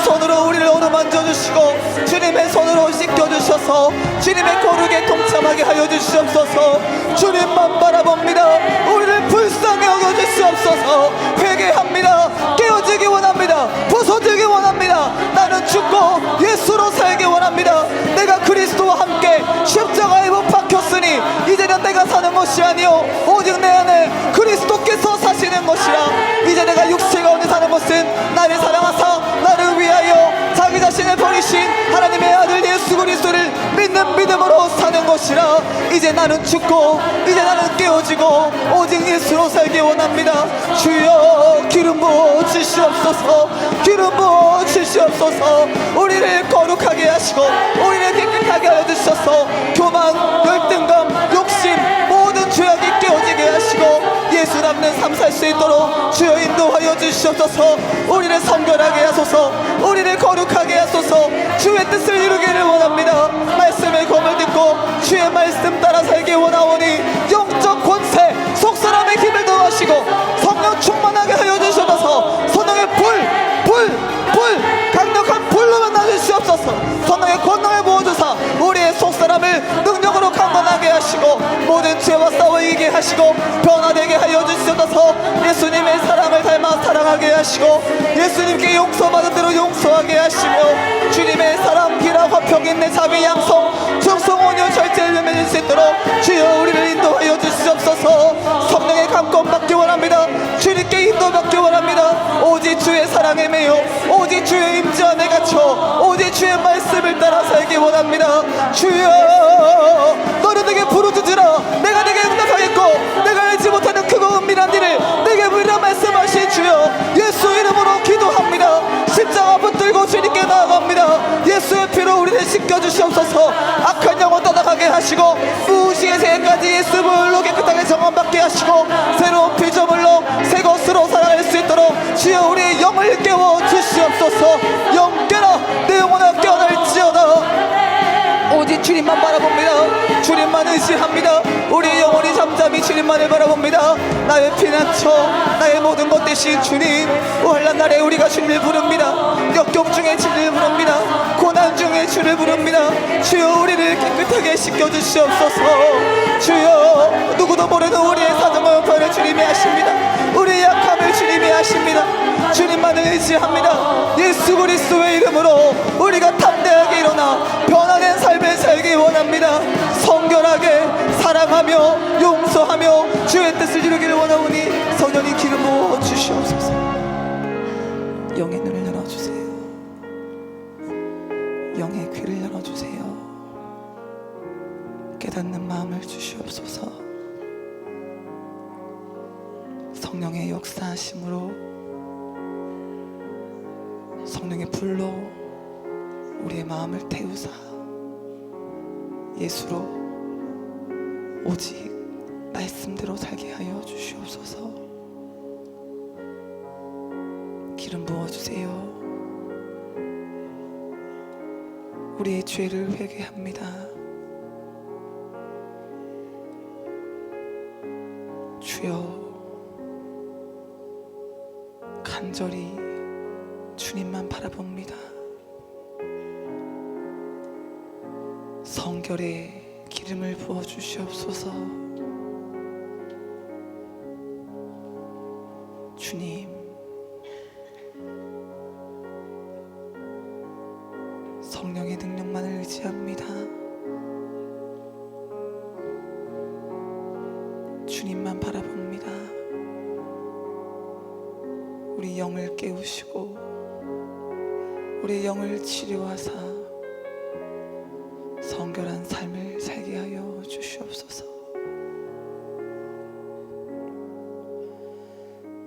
C: 주시옵소서. 주님의 거룩에 동참하게 하여 주시옵소서. 주님만 바라봅니다. 우리를 불쌍히 여겨 주시옵소서. 회개합니다. 깨어지기 원합니다. 부서지기 원합니다. 나는 죽고 예수로 살기 원합니다. 내가 그리스도와 함께 십자가에 못 박혔으니 이제는 내가 사는 것이 아니요 오직 내 안에 그리스도께서 사시는 것이라. 이제 내가 육체 가운데 사는 것은 나를 사랑하사 나를 위하여 자기 자신을 버리신 하나님의 아들 예수 그리스도를 믿는 믿음으로 사는 것이라. 이제 나는 죽고 이제 나는 깨어지고 오직 예수로 살기 원합니다. 주여 기름 부어 주시옵소서. 기름 부어 주시옵소서. 우리를 거룩하게 하시고 우리를 깨끗하게 하여 주셔서 교만, 열등감, 욕심 모든 죄악이 깨어지게 하시고 예수 닮는 삶 살 수 있도록 주여 인도하여 주시옵소서. 우리를 성결하게 하소서. 우리를 거룩하게 하소서. 주의 뜻을 이루기를 원합니다. 말씀의 검을 듣고 주의 말씀 따라 살기 원하오니 영적 권세 속사람의 힘을 더하시고 성령 충만하게 하여 주시옵소서. 성령의 불 강력한 불로 만나주시옵소서. 성령의 권능을 부어주사 우리의 속사람을 능력으로 강건하게 하시고 모든 죄와 싸워 이기게 하시고 변화되게 하여 주시옵소서. 예수님의 사랑을 닮아 사랑하게 하시고 예수님께 용서받은 대로 용서하게 하시며 주님의 사랑, 기락, 화평, 인내, 자비, 양성, 충성, 온유, 절제를 맺을 수 있도록 주여 우리를 인도하여 주시옵소서. 성령의 감권 받기 원합니다. 주님께 인도받기 원합니다. 오직 주의 사랑에 매여 오직 주의 임재 안에 갇혀 오직 주의 말씀을 따라 살기 원합니다. 주여 너는 내게 부르짖으라. 내가 내게 응답하겠고 내가 알지 못하는 크고 은밀한 일을 내게 물으라 말씀하신 주여 예수 이름으로 기도합니다. 십자가 붙들고 주님께 나아갑니다. 예수의 피로 우리를 씻겨주시옵소서. 악한 영혼 떠나가게 하시고 무시의 새해까지 예수 보혈로 깨끗하게 정함받게 하시고 새로운 피조물로 새 것으로 살아갈 수 있도록 주여 우리의 영을 깨워 주시옵소서. 영 깨라 내 영혼아 깨어날지어다. 오직 주님만 바라봅니다. 주님만 의지합니다. 우리의 영혼이 잠잠히 주님만을 바라봅니다. 나의 피난처 나의 모든 것 대신 주님. 환난 날에 우리가 주님을 부릅니다. 역경 중에 주님을 부릅니다. 고난 중에 주를 부릅니다. 주여 우리를 깨끗하게 씻겨주시옵소서. 주여 누구도 모르는 우리의 사정과 형편을 주님이 아십니다. 우리의 약함을 주님이 아십니다. 주님만을 의지합니다. 예수 그리스도의 이름으로 우리가 담대하게 일어나 변화된 삶을 살기 원합니다. 성결하게 사랑하며 용서하며 주의 뜻을 이루기를 원하오니 성령이 기름 부어 주시옵소서. 영의 눈을 열어주세요. 영의 귀를 열어주세요. 깨닫는 마음을 주시옵소서. 성령의 역사하심으로 성령의 불로 우리의 마음을 태우사 예수로 오직 말씀대로 살게 하여 주시옵소서. 기름 부어주세요. 우리의 죄를 회개합니다. 주여 간절히 주님만 바라봅니다. 성결에 기름을 부어 주시옵소서. 주님 성령의 능력만을 의지합니다. 주님만 바라봅니다. 우리 영을 깨우시고 우리 영을 치료하사 성결한 삶을 살게 하여 주시옵소서.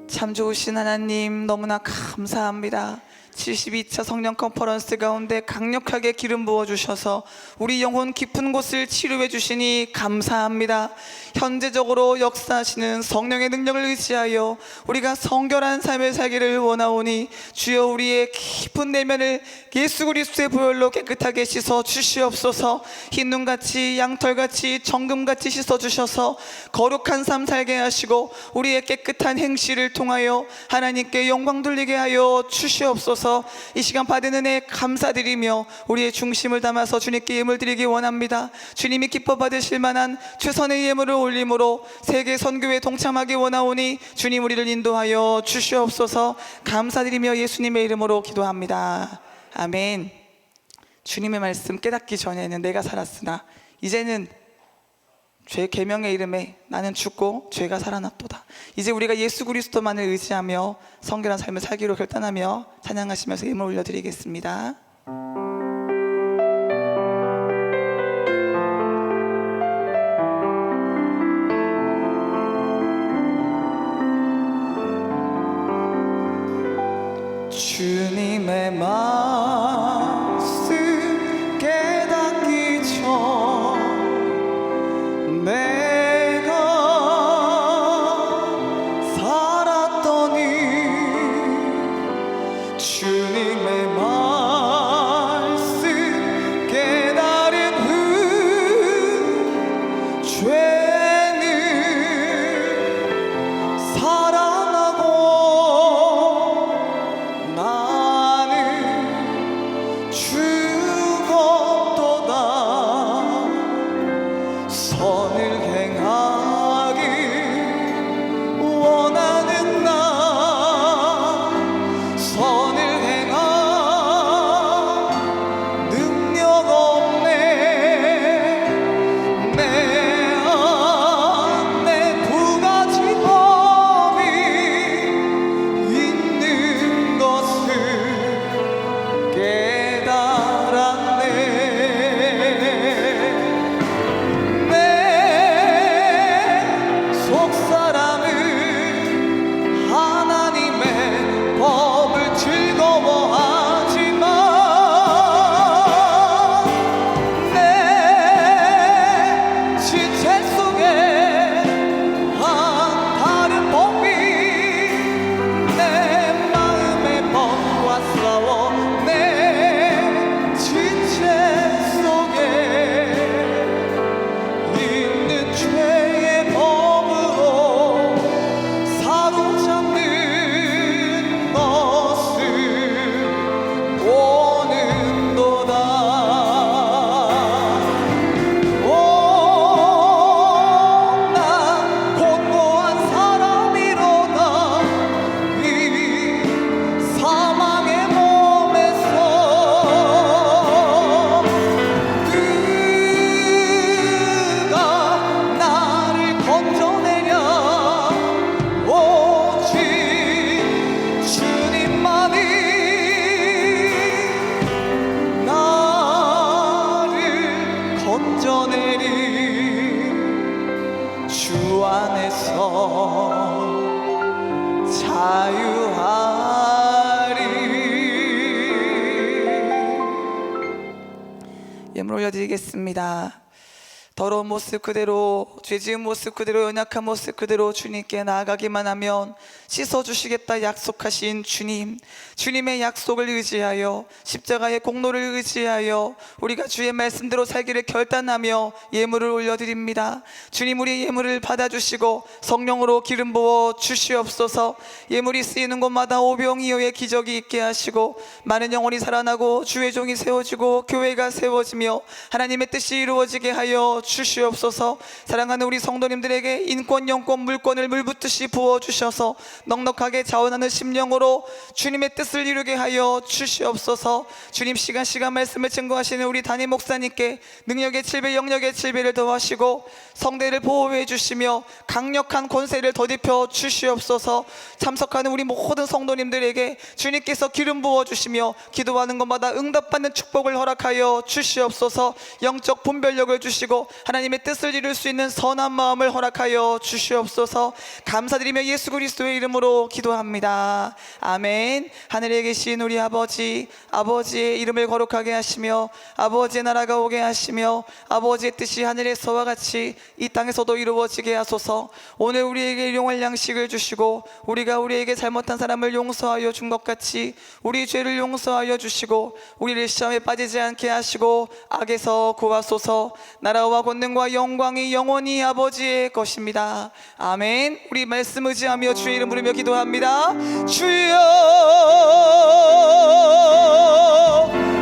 C: 참 좋으신 하나님 너무나 감사합니다. 72차 성령 컨퍼런스 가운데 강력하게 기름 부어주셔서 우리 영혼 깊은 곳을 치료해 주시니 감사합니다. 현재적으로 역사하시는 성령의 능력을 의지하여 우리가 성결한 삶을 살기를 원하오니 주여 우리의 깊은 내면을 예수 그리스도의 보혈로 깨끗하게 씻어 주시옵소서. 흰눈같이 양털같이 정금같이 씻어 주셔서 거룩한 삶 살게 하시고 우리의 깨끗한 행실을 통해 통하여 하나님께 영광 돌리게 하여 주시옵소서. 이 시간 받은 은혜 감사드리며 우리의 중심을 담아서 주님께 예물 드리기 원합니다. 주님이 기뻐 받으실 만한 최선의 예물을 올림으로 세계 선교에 동참하기 원하오니 주님 우리를 인도하여 주시옵소서. 감사드리며 예수님의 이름으로 기도합니다. 아멘. 주님의 말씀 깨닫기 전에는 내가 살았으나 이제는 죄 계명의 이름에 나는 죽고 죄가 살아났도다. 이제 우리가 예수 그리스도만을 의지하며 성결한 삶을 살기로 결단하며 찬양하시면서 예물 올려드리겠습니다. 주님의 말씀 깨닫기 전 내가 살았더니 주님의 말씀 깨달은 후 죄는 살아나고 나는 죽었도다. 선을 행하기 원하는 나 선을 행하 능력 없네. 내 안에 두 가지 법이 있는 것을 깨달았네. 내 속사람은 하나님의 법을 즐거워하지만 내 지체 속에 한 다른 법이 내 마음의 법과 싸워 내 지체 속에 있는 죄의 법으로 사로잡는 것을 보는도다. 나 곤고한 사람이로다. 이 사망의 몸에서 그가 나를 건져내랴. 오직 주님만이 나를 건져내리. 주 안에서 자유하리. 예물 올려드리겠습니다. 더러운 모습 그대로, 죄 지은 모습 그대로, 연약한 모습 그대로 주님께 나아가기만 하면 씻어주시겠다 약속하신 주님, 주님의 약속을 의지하여 십자가의 공로를 의지하여 우리가 주의 말씀대로 살기를 결단하며 예물을 올려드립니다. 주님 우리의 예물을 받아주시고 성령으로 기름 부어 주시옵소서. 예물이 쓰이는 곳마다 오병이어의 기적이 있게 하시고 많은 영혼이 살아나고 주의 종이 세워지고 교회가 세워지며 하나님의 뜻이 이루어지게 하여 주시옵소서. 사랑하는 우리 성도님들에게 인권, 영권, 물권을 물붓듯이 부어주셔서 넉넉하게 자원하는 심령으로 주님의 뜻을 이루게 하여 주시옵소서. 주님 시간 말씀을 증거하시는 우리 담임 목사님께 능력의 7배 영력의 7배를 더하시고 성대를 보호해 주시며 강력한 권세를 더딥혀 주시옵소서. 참석하는 우리 모든 성도님들에게 주님께서 기름 부어주시며 기도하는 것마다 응답받는 축복을 허락하여 주시옵소서. 영적 분별력을 주시고 하나님의 뜻을 이룰 수 있는 선한 마음을 허락하여 주시옵소서. 감사드리며 예수 그리스도의 이름으로 기도합니다. 아멘. 하늘에 계신 우리 아버지, 아버지의 이름을 거룩하게 하시며 아버지의 나라가 오게 하시며 아버지의 뜻이 하늘에서와 같이 이 땅에서도 이루어지게 하소서. 오늘 우리에게 일용할 양식을 주시고 우리가 우리에게 잘못한 사람을 용서하여 준 것 같이 우리 죄를 용서하여 주시고 우리를 시험에 빠지지 않게 하시고 악에서 구하소서. 나라와 권능과 영광이 영원히 아버지의 것입니다. 아멘. 우리 말씀 의지하며 주의 이름 부르며 기도합니다. 주여,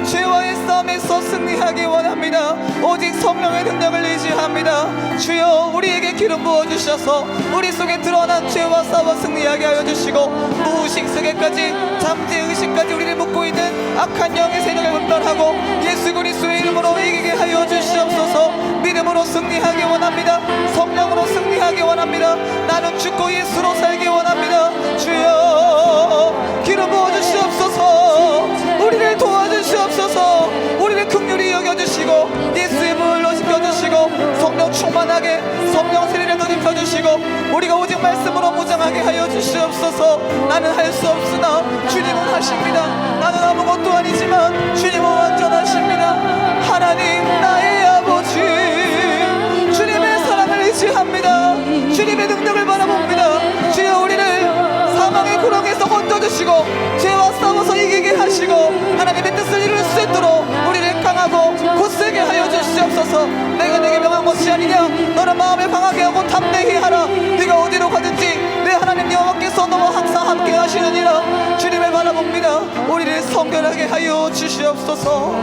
C: 죄와의 싸움에서 승리하기 원합니다. 오직 성령의 능력을 의지합니다. 주여, 우리에게 기름 부어주셔서 우리 속에 드러난 죄와 싸워 승리하게 하여 주시고, 무의식 세계까지 잠재의식까지 우리를 묶고 있는 악한 영의 세력을 분별하고 예수 그리스도의 이름으로 이기게 하여 주시옵소서. 믿음으로 승리하기 원합니다. 성령으로 승리하기 원합니다. 나는 죽고 예수로 살기 원합니다. 주여, 기름 부어주시옵소서. 우리를 도와주시옵소서. 우리를 긍휼히 여겨주시고 예수의 불로 지켜주시고 성령 충만하게 성령 세례를 덧입혀주시고 우리가 오직 말씀으로 무장하게 하여 주시옵소서. 나는 할 수 없으나 주님은 하십니다. 나는 아무것도 아니지만 주님은 완전하십니다. 하나님 나의 아버지, 주님의 사랑을 의지합니다. 주님의 능력을 바라봅니다. 주여, 우리를 사망의 구렁에서 건져주시고 죄와 싸워서 이기게 하시고 하나님의 뜻을 이룰 수 있도록 우리를 강하고 굳세게 하여 주시옵소서. 내가 내게 명한 것이 아니냐, 너는 마음을 강하게 하고 담대히 하라. 네가 어디로 가든지 내 하나님 여호와께서 너와 항상 함께 하시느니라. 주님을 바라봅니다. 우리를 성결하게 하여 주시옵소서.